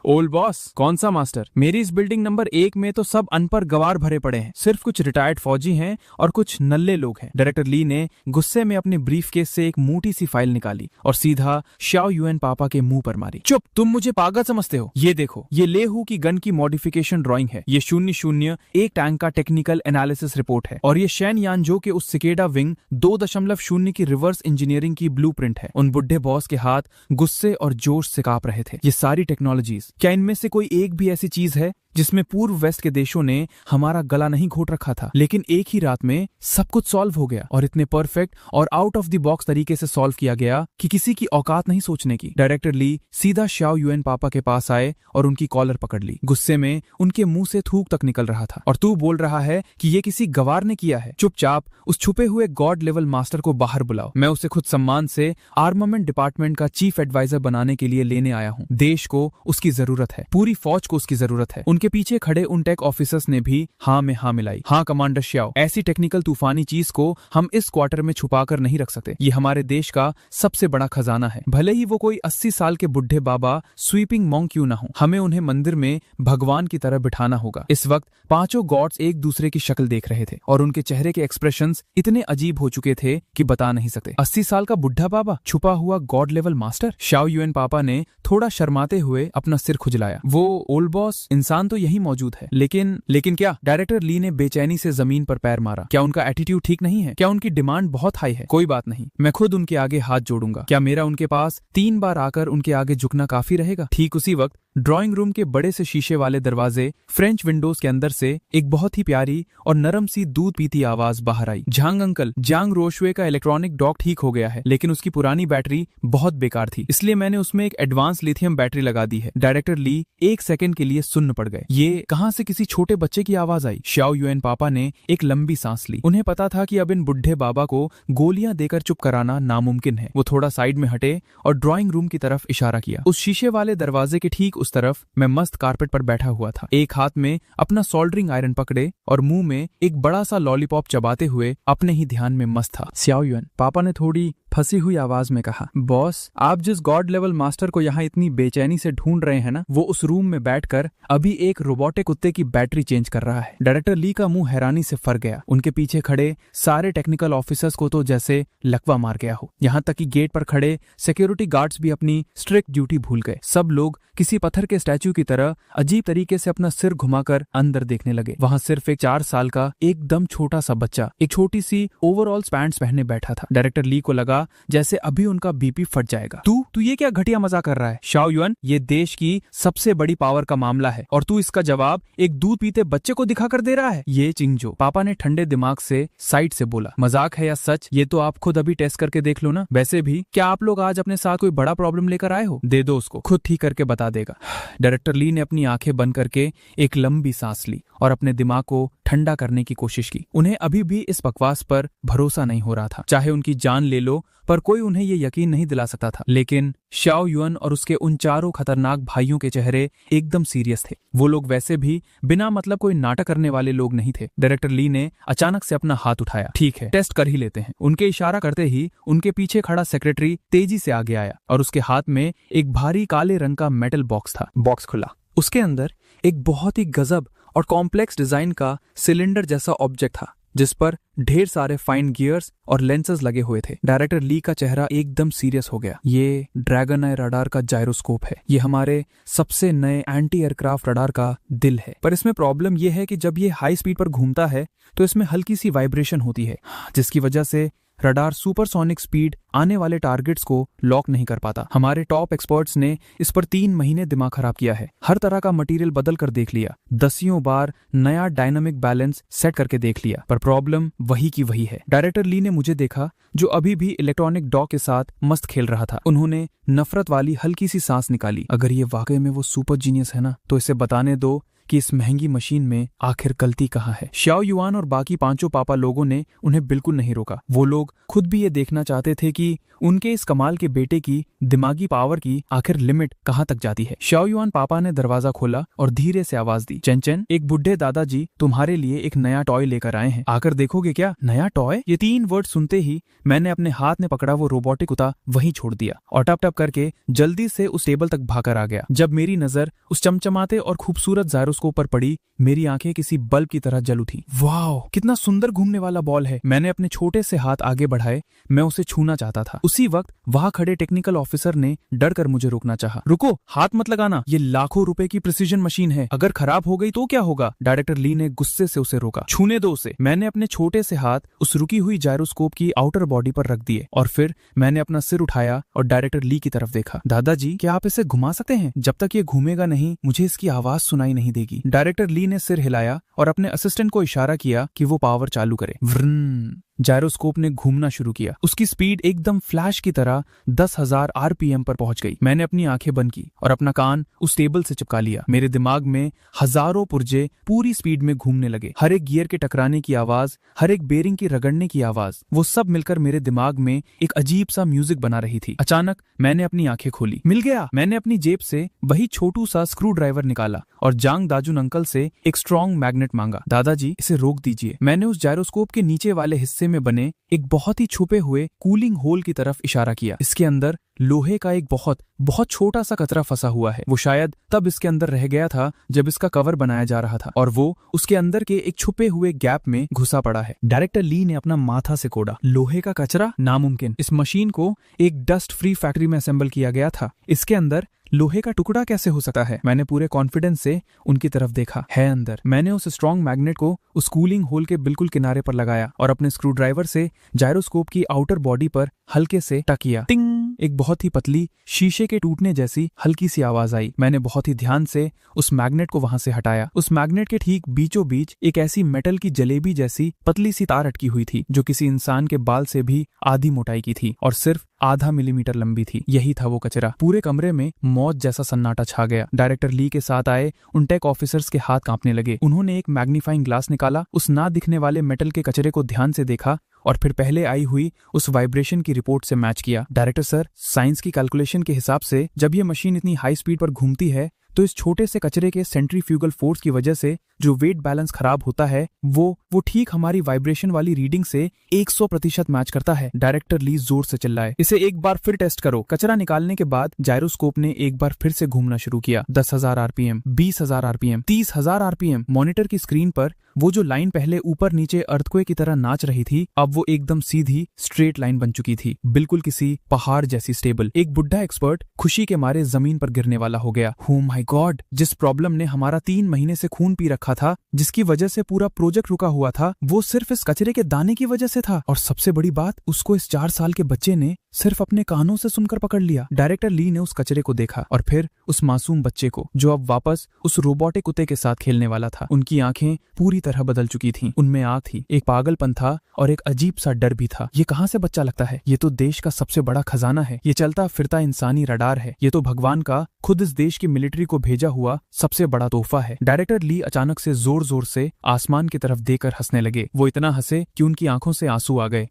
ओल्ड बॉस, कौन सा मास्टर? मेरी इस बिल्डिंग नंबर 1 में तो सब अनपढ़ गवार भरे पड़े हैं, सिर्फ कुछ रिटायर्ड फौजी हैं और कुछ नल्ले लोग हैं। डायरेक्टर ली ने गुस्से में अपने ब्रीफकेस से एक मोटी सी फाइल निकाली और सीधा शाओ युआन पापा के मुंह पर मारी। चुप, तुम मुझे पागल समझते हो? ये देखो, ये लेहू की गन की मॉडिफिकेशन ड्राइंग है, ये 001 टैंक का टेक्निकल एनालिसिस रिपोर्ट है और ये शैन यानजो के उस सिकेडा विंग 2.0 की रिवर्स इंजीनियरिंग की ब्लूप्रिंट है। उन बुढ़े बॉस के हाथ गुस्से और जोश से कांप रहे थे। ये सारी टेक्नोलॉजीज, क्या इनमें से कोई एक भी ऐसी चीज है जिसमें पूर्व वेस्ट के देशों ने हमारा गला नहीं घोट रखा था, लेकिन एक ही रात में सब कुछ सॉल्व हो गया और इतने परफेक्ट और आउट ऑफ द बॉक्स तरीके से सॉल्व किया गया कि किसी की औकात नहीं सोचने की। डायरेक्टर ली सीधा शाओ युआन पापा के पास आए और उनकी कॉलर पकड़ ली। गुस्से में उनके मुंह से थूक तक निकल रहा था। और तू बोल रहा है कि ये किसी गवार ने किया है? चुपचाप उस छुपे हुए गॉड लेवल मास्टर को बाहर बुलाओ। मैं उसे खुद सम्मान से आर्मामेंट डिपार्टमेंट का चीफ एडवाइजर बनाने के लिए लेने आया हूँ। देश को उसकी जरूरत है, पूरी फौज को उसकी जरूरत है। उनके पीछे खड़े उन टेक ऑफिसर्स ने भी हाँ में हाँ मिलाई। हाँ कमांडर श्याओ, ऐसी टेक्निकल तूफानी चीज को हम इस क्वार्टर में छुपा कर नहीं रख सकते। ये हमारे देश का सबसे बड़ा खजाना है, भले ही वो कोई 80 साल के बुढ़े बाबा स्वीपिंग मॉन्क क्यों ना हो। हमें उन्हें मंदिर में भगवान की तरह बिठाना होगा। इस वक्त पांचों गॉड्स एक दूसरे की शक्ल देख रहे थे और उनके चेहरे के एक्सप्रेशंस इतने अजीब हो चुके थे कि बता नहीं सकते। 80 साल का बुढ़ा बाबा, छुपा हुआ God level master. Shao yuan पापा ने थोड़ा शर्माते हुए अपना सिर खुजलाया। वो ओल्ड बॉस, इंसान तो यही मौजूद है, लेकिन क्या? डायरेक्टर ली ने बेचैनी से जमीन पर पैर मारा। क्या उनका एटीट्यूड ठीक नहीं है? क्या उनकी डिमांड बहुत हाई है? कोई बात नहीं, मैं खुद उनके आगे हाथ जोड़ूंगा। क्या मेरा उनके पास 3 बार आकर उनके आगे झुकना काफी रहेगा? ठीक उसी वक्त ड्राइंग रूम के बड़े से शीशे वाले दरवाजे, फ्रेंच विंडोज के अंदर से एक बहुत ही प्यारी और नरम सी दूध पीती आवाज बाहर आई। झांग अंकल, जांग रोशवे का इलेक्ट्रॉनिक डॉक ठीक हो गया है, लेकिन उसकी पुरानी बैटरी बहुत बेकार थी, इसलिए मैंने उसमें एक एडवांस लिथियम बैटरी लगा दी है। डायरेक्टर ली 1 सेकंड के लिए सुन्न पड़ गए। ये कहां से किसी छोटे बच्चे की आवाज आई? शाओ युआन पापा ने एक लंबी सांस ली। उन्हें पता था कि अब इन बुढ़े बाबा को गोलियां देकर चुप कराना नामुमकिन है। वो थोड़ा साइड में हटे और ड्राइंग रूम की तरफ इशारा किया। उस शीशे वाले दरवाजे के ठीक उस तरफ मैं मस्त कारपेट पर बैठा हुआ था, एक हाथ में अपना सोल्डरिंग आयरन पकड़े और मुंह में एक बड़ा सा लॉलीपॉप चबाते हुए अपने ही ध्यान में मस्त था। शाओ युआन पापा ने थोड़ी फंसी हुई आवाज में कहा, बॉस, आप जिस गॉड लेवल मास्टर को यहाँ इतनी बेचैनी से ढूंढ रहे हैं ना, वो उस रूम में बैठकर अभी एक रोबोटिक कुत्ते की बैटरी चेंज कर रहा है। डायरेक्टर ली का मुंह हैरानी से फर गया। उनके पीछे खड़े सारे टेक्निकल ऑफिसर्स को तो जैसे लकवा मार गया हो। यहाँ तक कि गेट पर खड़े सिक्योरिटी गार्ड्स भी अपनी स्ट्रिक्ट ड्यूटी भूल गए। सब लोग किसी पत्थर के स्टैच्यू की तरह अजीब तरीके से अपना सिर घुमाकर अंदर देखने लगे। वहां सिर्फ एक 4 साल का एकदम छोटा सा बच्चा एक छोटी सी ओवरऑल पैंट्स पहने बैठा था। डायरेक्टर ली को लगा जैसे अभी उनका बीपी फट जाएगा। तू ये क्या घटिया मजाक कर रहा है? शाओ युआन, ये देश की सबसे बड़ी पावर का मामला है और तू इसका जवाब एक दूध पीते बच्चे को दिखा कर दे रहा है। ये चिंगजो, पापा ने ठंडे दिमाग से साइड से बोला, मजाक है या सच ये तो आप खुद अभी टेस्ट करके देख लो ना। वैसे भी क्या आप लोग आज अपने साथ कोई बड़ा प्रॉब्लम लेकर आए हो? दे दो उसको, खुद ठीक करके बता देगा। डायरेक्टर ली ने अपनी आंखें बंद करके एक लंबी सांस ली और अपने दिमाग को ठंडा करने की कोशिश की। उन्हें अभी भी इस बकवास पर भरोसा नहीं हो रहा था। चाहे उनकी जान ले लो, पर कोई उन्हें ये यकीन नहीं दिला सकता था। लेकिन शाओ युआन और उसके उन 4 खतरनाक भाइयों के चेहरे एकदम सीरियस थे। वो लोग वैसे भी बिना मतलब कोई नाटक करने वाले लोग नहीं थे। डायरेक्टर ली ने अचानक से अपना हाथ उठाया। ठीक है, टेस्ट कर ही लेते हैं। उनके इशारा करते ही उनके पीछे खड़ा सेक्रेटरी तेजी से आगे आया और उसके हाथ में एक भारी काले रंग का मेटल बॉक्स था। बॉक्स खुला, उसके अंदर एक बहुत ही गजब और कॉम्प्लेक्स डिजाइन का सिलेंडर जैसा ऑब्जेक्ट था, जिस पर ढेर सारे फाइन गियर्स और लेंसेज लगे हुए थे। डायरेक्टर ली का चेहरा एकदम सीरियस हो गया। ये ड्रैगन आई रडार का जायरोस्कोप है। ये हमारे सबसे नए एंटी एयरक्राफ्ट रडार का दिल है। पर इसमें प्रॉब्लम ये है कि जब ये हाई स्पीड पर घूमता है तो इसमें हल्की सी वाइब्रेशन होती है, जिसकी वजह से रडार सुपरसोनिक स्पीड आने वाले टारगेट्स को लॉक नहीं कर पाता। हमारे टॉप एक्सपर्ट्स ने इस पर 3 महीने दिमाग खराब किया है। हर तरह का मटेरियल बदल कर देख लिया, दसियों बार नया डायनामिक बैलेंस सेट करके देख लिया, पर प्रॉब्लम वही की वही है। डायरेक्टर ली ने मुझे देखा जो अभी भी इलेक्ट्रॉनिक डॉग के साथ मस्त खेल रहा था। उन्होंने नफरत वाली हल्की सी सांस निकाली। अगर ये वाकई में वो सुपर जीनियस है ना, तो इसे बताने दो कि इस महंगी मशीन में आखिर गलती कहाँ है। श्याओ युआन और बाकी पांचों पापा लोगों ने उन्हें बिल्कुल नहीं रोका। वो लोग खुद भी ये देखना चाहते थे कि उनके इस कमाल के बेटे की दिमागी पावर की आखिर लिमिट कहाँ तक जाती है। श्याओ युआन पापा ने दरवाजा खोला और धीरे से आवाज दी, चेन चेन, एक बुढ़े दादाजी तुम्हारे लिए एक नया टॉय लेकर आए हैं, आकर देखोगे क्या? नया टॉय? ये 3 वर्ड सुनते ही मैंने अपने हाथ में पकड़ा वो रोबोटिक कुत्ता वहीं छोड़ दिया और टप टप करके जल्दी से उस टेबल तक भागकर आ गया। जब मेरी नजर उस चमचमाते और खूबसूरत जायरोस्कोप पर पड़ी, मेरी आंखें किसी बल्ब की तरह जल उठी। वाह, कितना सुंदर घूमने वाला बॉल है। मैंने अपने छोटे से हाथ आगे बढ़ाए, मैं उसे छूना चाहता था। उसी वक्त वहां खड़े टेक्निकल ऑफिसर ने डर कर मुझे रोकना चाहा। रुको, हाथ मत लगाना, ये लाखों रुपए की प्रिसीजन मशीन है, अगर खराब हो गई तो क्या होगा? डायरेक्टर ली ने गुस्से से उसे रोका। छूने दो उसे। मैंने अपने छोटे से हाथ उस रुकी हुई जायरोस्कोप की आउटर बॉडी पर रख दिए और फिर मैंने अपना सिर उठाया और डायरेक्टर ली की तरफ देखा। दादाजी, क्या आप इसे घुमा सकते हैं? जब तक ये घूमेगा नहीं, मुझे इसकी आवाज सुनाई नहीं देगी। डायरेक्टर ली ने सिर हिलाया और अपने असिस्टेंट को इशारा किया कि वो पावर चालू करे। व्रन, जायरोस्कोप ने घूमना शुरू किया। उसकी स्पीड एकदम फ्लैश की तरह 10,000 आरपीएम पर पहुंच गई। मैंने अपनी आंखें बंद की और अपना कान उस टेबल से चिपका लिया। मेरे दिमाग में हजारों पुर्जे पूरी स्पीड में घूमने लगे। हर एक गियर के टकराने की आवाज, हर एक बेरिंग की रगड़ने की आवाज, वो सब मिलकर मेरे दिमाग में एक अजीब सा म्यूजिक बना रही थी। अचानक मैंने अपनी आंखें खोली। मिल गया। मैंने अपनी जेब से वही छोटू सा स्क्रू ड्राइवर निकाला और जांग दाजुन अंकल से एक स्ट्रॉन्ग मैग्नेट मांगा। दादाजी, इसे रोक दीजिए। मैंने उस जायरोस्कोप के नीचे वाले हिस्से में बने एक बहुत ही छुपे हुए कूलिंग होल की तरफ इशारा किया। इसके अंदर लोहे का एक बहुत बहुत छोटा सा कतरा फंसा हुआ है। वो शायद तब इसके अंदर रह गया था जब इसका कवर बनाया जा रहा था और वो उसके अंदर के एक छुपे हुए गैप में घुसा पड़ा है। डायरेक्टर ली ने अपना माथा से कोड़ा। लोहे का कचरा? नामुमकिन। इस मशीन को एक डस्ट फ्री फैक्ट्री में असेंबल किया गया था। इसके अंदर लोहे का टुकड़ा कैसे हो सकता है? मैंने पूरे कॉन्फिडेंस से उनकी तरफ देखा। है अंदर। मैंने उस स्ट्रॉन्ग मैग्नेट को उस कूलिंग होल के बिल्कुल किनारे पर लगाया और अपने स्क्रू ड्राइवर से जायरोस्कोप की आउटर बॉडी पर हल्के से टक किया। टिंग! एक बहुत ही पतली शीशे के टूटने जैसी हल्की सी आवाज आई। मैंने बहुत ही ध्यान से उस मैग्नेट को वहां से हटाया। उस मैग्नेट के ठीक बीचों बीच एक ऐसी मेटल की जलेबी जैसी पतली सी तार अटकी हुई थी जो किसी इंसान के बाल से भी आधी मोटाई की थी और सिर्फ आधा मिलीमीटर लंबी थी। यही था वो कचरा। पूरे कमरे में मौत जैसा सन्नाटा छा गया। डायरेक्टर ली के साथ आए उन टेक ऑफिसर्स के हाथ कांपने लगे। उन्होंने एक मैग्नीफाइंग ग्लास निकाला, उस ना दिखने वाले मेटल के कचरे को ध्यान से देखा और फिर पहले आई हुई उस वाइब्रेशन की रिपोर्ट से मैच किया। डायरेक्टर सर, साइंस की कैलकुलेशन के हिसाब से जब ये मशीन इतनी हाई स्पीड पर घूमती है तो इस छोटे से कचरे के सेंट्रीफ्यूगल फोर्स की वजह से जो वेट बैलेंस खराब होता है वो ठीक हमारी वाइब्रेशन वाली रीडिंग से 100% मैच करता है। डायरेक्टर ली जोर से चिल्लाए, इसे एक बार फिर टेस्ट करो। कचरा निकालने के बाद जायरोस्कोप ने एक बार फिर से घूमना शुरू किया। 10,000 आरपीएम, 20,000 आरपीएम, 30,000 आरपीएम। मॉनिटर की स्क्रीन पर वो जो लाइन पहले ऊपर नीचे अर्थक्वेक की तरह नाच रही थी, अब वो एकदम सीधी स्ट्रेट लाइन बन चुकी थी, बिल्कुल किसी पहाड़ जैसी स्टेबल। एक बुढ़ा एक्सपर्ट खुशी के मारे जमीन पर गिरने वाला हो गया। Oh my God! जिस प्रॉब्लम ने हमारा 3 महीने से खून पी रखा था, जिसकी वजह से पूरा प्रोजेक्ट रुका हुआ था, वो सिर्फ इस कचरे के दाने की वजह से था। और सबसे बड़ी बात, उसको इस 4 साल के बच्चे ने सिर्फ अपने कानों से सुनकर पकड़ लिया। डायरेक्टर ली ने उस कचरे को देखा और फिर उस मासूम बच्चे को जो अब वापस उस रोबोटिक कुत्ते के साथ खेलने वाला था। उनकी आंखें पूरी तरह बदल चुकी थीं। उनमें आग थी, एक पागलपन था और एक अजीब सा डर भी था। ये कहां से बच्चा लगता है? ये तो देश का सबसे बड़ा खजाना है। ये चलता फिरता इंसानी रडार है। ये तो भगवान का खुद इस देश की मिलिट्री को भेजा हुआ सबसे बड़ा तोहफा है। डायरेक्टर ली अचानक से जोर जोर से आसमान की तरफ देखकर हंसने लगे। वो इतना हंसे कि उनकी आंखों से आंसू आ गए।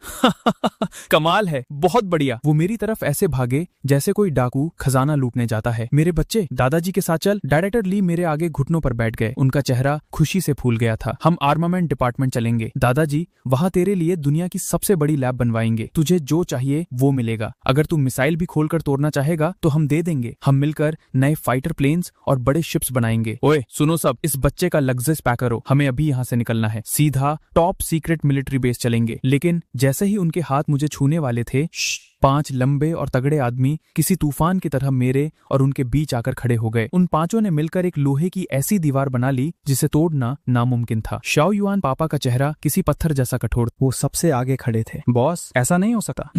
कमाल है, बहुत बढ़िया। वो मेरी तरफ ऐसे भागे जैसे कोई डाकू खजाना लूटने जाता है। मेरे बच्चे, दादाजी के साथ चल। डायरेक्टर ली मेरे आगे घुटनों पर बैठ गए। उनका चेहरा खुशी से फूल गया था। हम आर्मामेंट डिपार्टमेंट चलेंगे दादाजी, वहां तेरे लिए दुनिया की सबसे बड़ी लैब बनवाएंगे। तुझे जो चाहिए वो मिलेगा। अगर तू मिसाइल भी खोलकर तोड़ना चाहेगा तो हम दे देंगे। हम मिलकर नए फाइटर प्लेन्स और बड़े शिप्स बनाएंगे। ओए सुनो सब, इस बच्चे का लग्जस पैक करो, हमें अभी यहाँ से निकलना है। सीधा टॉप सीक्रेट मिलिट्री बेस चलेंगे। लेकिन जैसे ही उनके हाथ मुझे छूने वाले थे, 5 लंबे और तगड़े आदमी किसी तूफान की तरह मेरे और उनके बीच आकर खड़े हो गए। उन पांचों ने मिलकर एक लोहे की ऐसी दीवार बना ली जिसे तोड़ना नामुमकिन था। शाओ युआन पापा का चेहरा किसी पत्थर जैसा कठोर, वो सबसे आगे खड़े थे। बॉस, ऐसा नहीं हो सकता।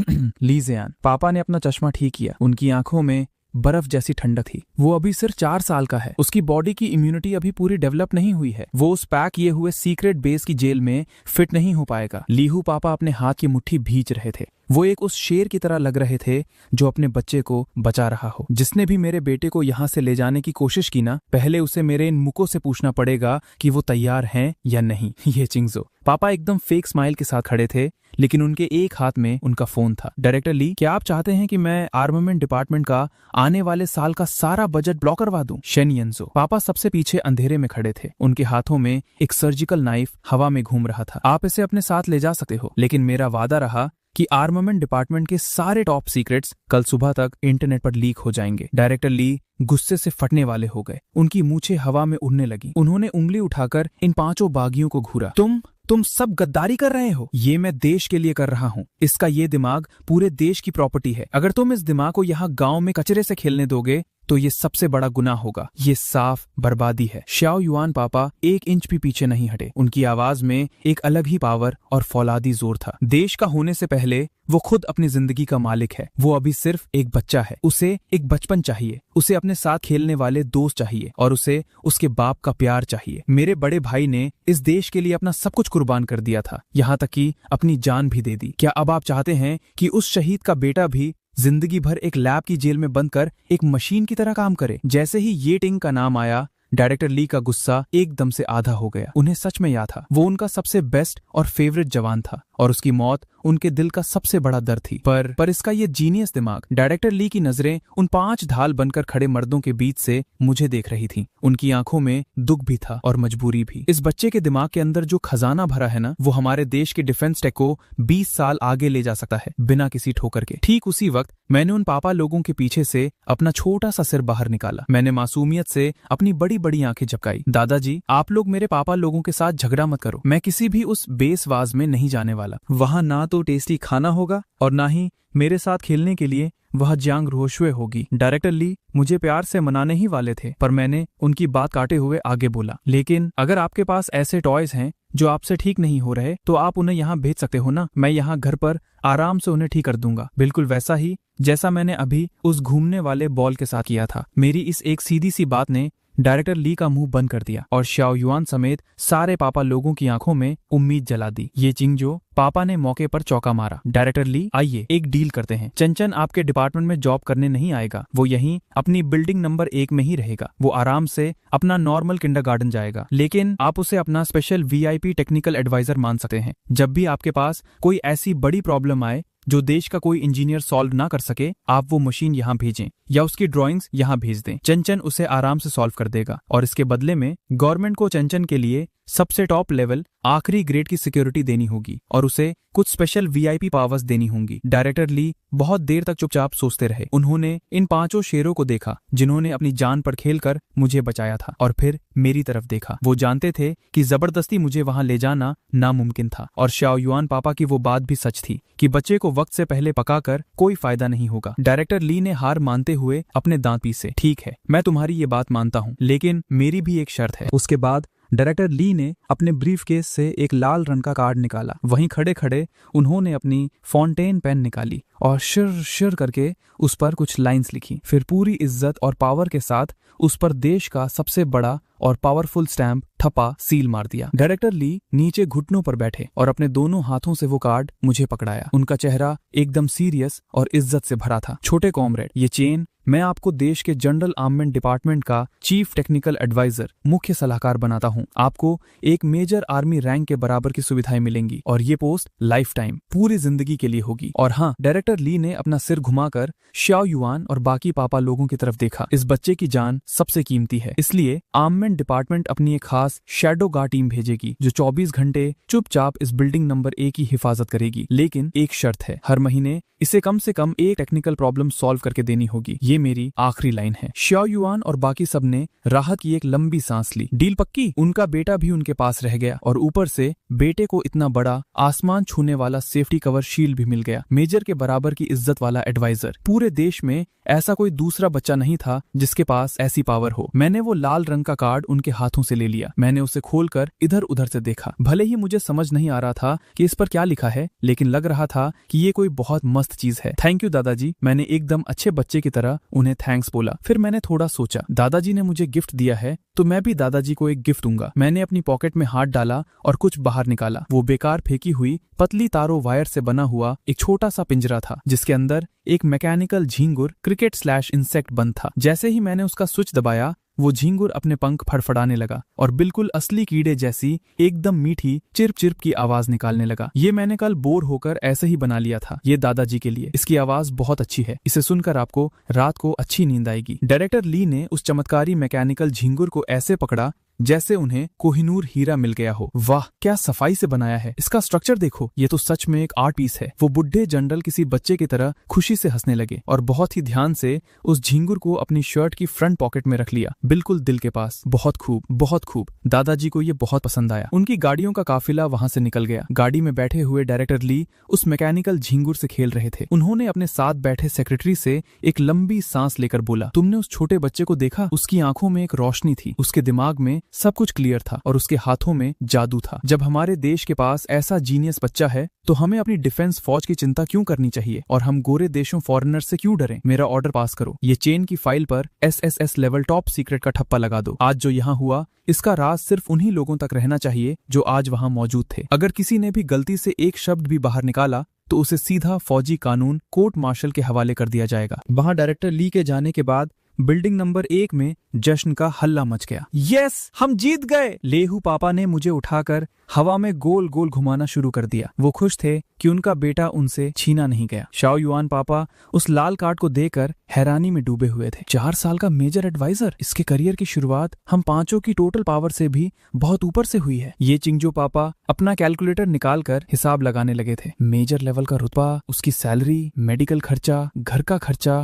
ली जियान, पापा ने अपना चश्मा ठीक किया। उनकी आंखों में बर्फ जैसी ठंडक थी। वो अभी सिर्फ 4 साल का है। उसकी बॉडी की इम्यूनिटी अभी पूरी डेवलप नहीं हुई है। वो उस पैक किए हुए सीक्रेट बेस की जेल में फिट नहीं हो पाएगा। लीहू पापा अपने हाथ की मुट्ठी भींच रहे थे। वो एक उस शेर की तरह लग रहे थे जो अपने बच्चे को बचा रहा हो। जिसने भी मेरे बेटे को यहाँ से ले जाने की कोशिश की ना, पहले उसे मेरे इन मुकों से पूछना पड़ेगा कि वो तैयार हैं या नहीं। ये चिंगजो। पापा एकदम फेक स्माइल के साथ खड़े थे, लेकिन उनके एक हाथ में उनका फोन था। डायरेक्टर ली, क्या आप चाहते हैं कि मैं आर्मामेंट डिपार्टमेंट का आने वाले साल का सारा बजट ब्लॉक करवा दूं? शेन येंजो। पापा सबसे पीछे अंधेरे में खड़े थे। उनके हाथों में एक सर्जिकल नाइफ हवा में घूम रहा था। आप इसे अपने साथ ले जा सकते हो, लेकिन मेरा वादा रहा कि आर्मामेंट डिपार्टमेंट के सारे टॉप सीक्रेट्स कल सुबह तक इंटरनेट पर लीक हो जाएंगे। डायरेक्टर ली गुस्से से फटने वाले हो गए। उनकी मूछें हवा में उड़ने लगी। उन्होंने उंगली उठाकर इन 5 बागियों को घूरा। तुम सब गद्दारी कर रहे हो। ये मैं देश के लिए कर रहा हूँ। इसका ये दिमाग पूरे देश की प्रॉपर्टी है। अगर तुम इस दिमाग को यहाँ गांव में कचरे से खेलने दोगे तो ये सबसे बड़ा गुनाह होगा। ये साफ बर्बादी है। शाओ युआन पापा 1 इंच भी पीछे नहीं हटे। उनकी आवाज में एक अलग ही पावर और फौलादी जोर था। देश का होने से पहले वो खुद अपनी जिंदगी का मालिक है। वो अभी सिर्फ एक बच्चा है। उसे एक बचपन चाहिए। उसे अपने साथ खेलने वाले दोस्त चाहिए और उसे उसके बाप का प्यार चाहिए। मेरे बड़े भाई ने इस देश के लिए अपना सब कुछ कुर्बान कर दिया था, यहाँ तक कि अपनी जान भी दे दी। क्या अब आप चाहते हैं कि उस शहीद का बेटा भी जिंदगी भर एक लैब की जेल में बंद कर एक मशीन की तरह काम करे? जैसे ही ये टिंग का नाम आया, डायरेक्टर ली का गुस्सा एकदम से आधा हो गया। उन्हें सच में याद था, वो उनका सबसे बेस्ट और फेवरेट जवान था और उसकी मौत उनके दिल का सबसे बड़ा दर्द थी। पर इसका ये जीनियस दिमाग। डायरेक्टर ली की नजरें उन 5 ढाल बनकर खड़े मर्दों के बीच से मुझे देख रही थी। उनकी आंखों में दुख भी था और मजबूरी भी। इस बच्चे के दिमाग के अंदर जो खजाना भरा है ना, वो हमारे देश के डिफेंस टेक को 20 साल आगे ले जा सकता है बिना किसी ठोकर के। ठीक उसी वक्त मैंने उन पापा लोगों के पीछे से अपना छोटा सा सिर बाहर निकाला। मैंने मासूमियत से अपनी बड़ी बड़ी आंखें झपकाई। दादाजी, आप लोग मेरे पापा लोगों के साथ झगड़ा मत करो। मैं किसी भी उस बेसवाज में नहीं जाने वाला। वहां ना तो टेस्टी खाना होगा और ना ही मेरे साथ खेलने के लिए वह जांग रोशवे होगी। डायरेक्टर ली मुझे प्यार से मनाने ही वाले थे, पर मैंने उनकी बात काटे हुए आगे बोला, लेकिन अगर आपके पास ऐसे टॉयज हैं जो आपसे ठीक नहीं हो रहे तो आप उन्हें यहाँ भेज सकते हो ना। मैं यहाँ घर पर आराम से उन्हें ठीक कर दूंगा, बिल्कुल वैसा ही जैसा मैंने अभी उस घूमने वाले बॉल के साथ किया था। मेरी इस एक सीधी सी बात ने डायरेक्टर ली का मुंह बंद कर दिया और शाओ युआन समेत सारे पापा लोगों की आंखों में उम्मीद जला दी। ये चिंगजो, पापा ने मौके पर चौका मारा। डायरेक्टर ली, आइए एक डील करते हैं। चंचन आपके डिपार्टमेंट में जॉब करने नहीं आएगा। वो यहीं अपनी बिल्डिंग नंबर 1 में ही रहेगा। वो आराम से अपना नॉर्मल किंडरगार्टन जाएगा, लेकिन आप उसे अपना स्पेशल VIP टेक्निकल एडवाइजर मान सकते हैं। जब भी आपके पास कोई ऐसी बड़ी प्रॉब्लम आए जो देश का कोई इंजीनियर सॉल्व ना कर सके, आप वो मशीन यहाँ भेजें या उसकी ड्राइंग्स यहाँ भेज दें। चंचन उसे आराम से सॉल्व कर देगा और इसके बदले में गवर्नमेंट को चंचन के लिए सबसे टॉप लेवल आखिरी ग्रेड की सिक्योरिटी देनी होगी और उसे कुछ स्पेशल VIP पावर्स देनी होंगी। डायरेक्टर ली बहुत देर तक चुपचाप सोचते रहे। उन्होंने इन 5 शेरों को देखा जिन्होंने अपनी जान पर खेलकर मुझे बचाया था और फिर मेरी तरफ देखा। वो जानते थे कि जबरदस्ती मुझे वहां ले जाना नामुमकिन था और शाओ युआन पापा की वो बात भी सच थी कि बच्चे को वक्त से पहले पकाकर कोई फायदा नहीं होगा। डायरेक्टर ली ने हार मानते हुए अपने दांत पीसे। ठीक है, मैं तुम्हारी ये बात मानता हूँ, लेकिन मेरी भी एक शर्त है। उसके बाद डायरेक्टर ली ने अपने ब्रीफ केस से एक लाल रंग का कार्ड निकाला। वहीं खड़े खड़े उन्होंने अपनी फाउंटेन पेन निकाली और शिर शिर करके उस पर कुछ लाइंस लिखी। फिर पूरी इज्जत और पावर के साथ उस पर देश का सबसे बड़ा और पावरफुल स्टैंप ठप्पा सील मार दिया। डायरेक्टर ली नीचे घुटनों पर बैठे और अपने दोनों हाथों से वो कार्ड मुझे पकड़ाया। उनका चेहरा एकदम सीरियस और इज्जत से भरा था। छोटे कॉमरेड, ये चेन मैं आपको देश के जनरल आर्मेंट डिपार्टमेंट का चीफ टेक्निकल एडवाइजर, मुख्य सलाहकार बनाता हूँ। आपको एक मेजर आर्मी रैंक के बराबर की सुविधाएं मिलेंगी और ये पोस्ट लाइफ टाइम, पूरी जिंदगी के लिए होगी। और हाँ, डायरेक्टर ली ने अपना सिर घुमाकर शाओ युआन और बाकी पापा लोगों की तरफ देखा। इस बच्चे की जान सबसे कीमती है, इसलिए आर्मेंट डिपार्टमेंट अपनी एक खास शैडो गार्ड टीम भेजेगी जो 24 घंटे चुपचाप इस बिल्डिंग नंबर 1 की हिफाजत करेगी। लेकिन एक शर्त है, हर महीने इसे कम से कम एक टेक्निकल प्रॉब्लम सॉल्व करके देनी होगी। ये ये मेरी आखिरी लाइन है। श्याओ युआन और बाकी सब ने राहत की एक लंबी सांस ली। डील पक्की? उनका बेटा भी उनके पास रह गया और ऊपर से बेटे को इतना बड़ा आसमान छूने वाला सेफ्टी कवर शील्ड भी मिल गया। मेजर के बराबर की इज्जत वाला एडवाइजर। पूरे देश में ऐसा कोई दूसरा बच्चा नहीं था जिसके पास ऐसी पावर हो। मैंने वो लाल रंग का कार्ड उनके हाथों से ले लिया। मैंने उसे खोलकर इधर उधर से देखा। भले ही मुझे समझ नहीं आ रहा था कि इस पर क्या लिखा है, लेकिन लग रहा था कि ये कोई बहुत मस्त चीज है। थैंक यू दादाजी, मैंने एकदम अच्छे बच्चे की तरह उन्हें थैंक्स बोला। फिर मैंने थोड़ा सोचा, दादाजी ने मुझे गिफ्ट दिया है तो मैं भी दादाजी को एक गिफ्ट दूंगा। मैंने अपनी पॉकेट में हाथ डाला और कुछ बाहर निकाला। वो बेकार फेंकी हुई पतली तारों वायर से बना हुआ एक छोटा सा पिंजरा था जिसके अंदर एक मैकेनिकल झींगुर क्रिकेट/इंसेक्ट बंद था। जैसे ही मैंने उसका स्विच दबाया, वो झींगुर अपने पंख फड़फड़ाने लगा और बिल्कुल असली कीड़े जैसी एकदम मीठी चिर्प चिर्प की आवाज निकालने लगा। ये मैंने कल बोर होकर ऐसे ही बना लिया था, ये दादाजी के लिए। इसकी आवाज बहुत अच्छी है, इसे सुनकर आपको रात को अच्छी नींद आएगी। डायरेक्टर ली ने उस चमत्कारी मैकेनिकल झींगुर को ऐसे पकड़ा जैसे उन्हें कोहिनूर हीरा मिल गया हो। वाह, क्या सफाई से बनाया है। इसका स्ट्रक्चर देखो, ये तो सच में एक आर्ट पीस है। वो बुढ़े जनरल किसी बच्चे की तरह खुशी से हंसने लगे और बहुत ही ध्यान से उस झींगुर को अपनी शर्ट की फ्रंट पॉकेट में रख लिया, बिल्कुल दिल के पास। बहुत खूब, बहुत खूब। दादाजी को ये बहुत पसंद आया। उनकी गाड़ियों का काफिला वहां से निकल गया। गाड़ी में बैठे हुए डायरेक्टर ली उस मैकेनिकल झींगुर से खेल रहे थे। उन्होंने अपने साथ बैठे सेक्रेटरी से एक लंबी सांस लेकर बोला, तुमने उस छोटे बच्चे को देखा? उसकी आंखों में एक रोशनी थी, उसके दिमाग में सब कुछ क्लियर था और उसके हाथों में जादू था। जब हमारे देश के पास ऐसा जीनियस बच्चा है तो हमें अपनी डिफेंस फौज की चिंता क्यों करनी चाहिए और हम गोरे देशों फॉरेनर से क्यों डरें? मेरा ऑर्डर पास करो। ये चेन की फाइल पर SSS लेवल टॉप सीक्रेट का ठप्पा लगा दो। आज जो यहाँ हुआ, इसका राज सिर्फ उन्हीं लोगों तक रहना चाहिए जो आज वहाँ मौजूद थे। अगर किसी ने भी गलती से एक शब्द भी बाहर निकाला तो उसे सीधा फौजी कानून कोर्ट मार्शल के हवाले कर दिया जाएगा। वहाँ डायरेक्टर ली के जाने के बाद बिल्डिंग नंबर 1 में जश्न का हल्ला मच गया। यस, हम जीत गए। लेहू पापा ने मुझे उठाकर हवा में गोल गोल घुमाना शुरू कर दिया। वो खुश थे कि उनका बेटा उनसे छीना नहीं गया। शाओ युआन पापा उस लाल कार्ड को देखकर हैरानी में डूबे हुए थे। 4 साल का मेजर एडवाइजर, इसके करियर की शुरुआत हम पांचों की टोटल पावर से भी बहुत ऊपर से हुई है। ये चिंगजो पापा अपना कैलकुलेटर निकाल कर हिसाब लगाने लगे थे। मेजर लेवल का रुतबा, उसकी सैलरी, मेडिकल खर्चा, घर का खर्चा।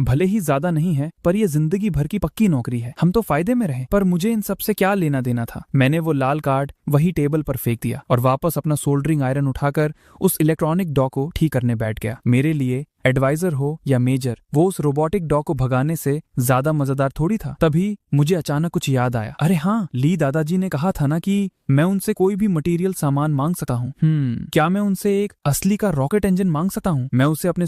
भले ही ज्यादा नहीं है पर ये जिंदगी भर की पक्की नौकरी है। हम तो फायदे में रहे, पर मुझे इन सब से क्या लेना देना था। मैंने वो लाल कार्ड वही टेबल पर फेंक दिया और वापस अपना सोल्डरिंग आयरन उठाकर उस इलेक्ट्रॉनिक डॉ को ठीक करने बैठ गया। मेरे लिए एडवाइजर हो या मेजर, वो उस रोबोटिक डॉग को भगाने से ज्यादा मजेदार थोड़ी था। तभी मुझे अचानक कुछ याद आया। अरे हाँ, ली दादाजी ने कहा था ना कि मैं उनसे कोई भी मटेरियल सामान मांग सकता हूँ। क्या मैं उनसे एक असली का रॉकेट इंजन मांग सकता हूँ? मैं उसे अपने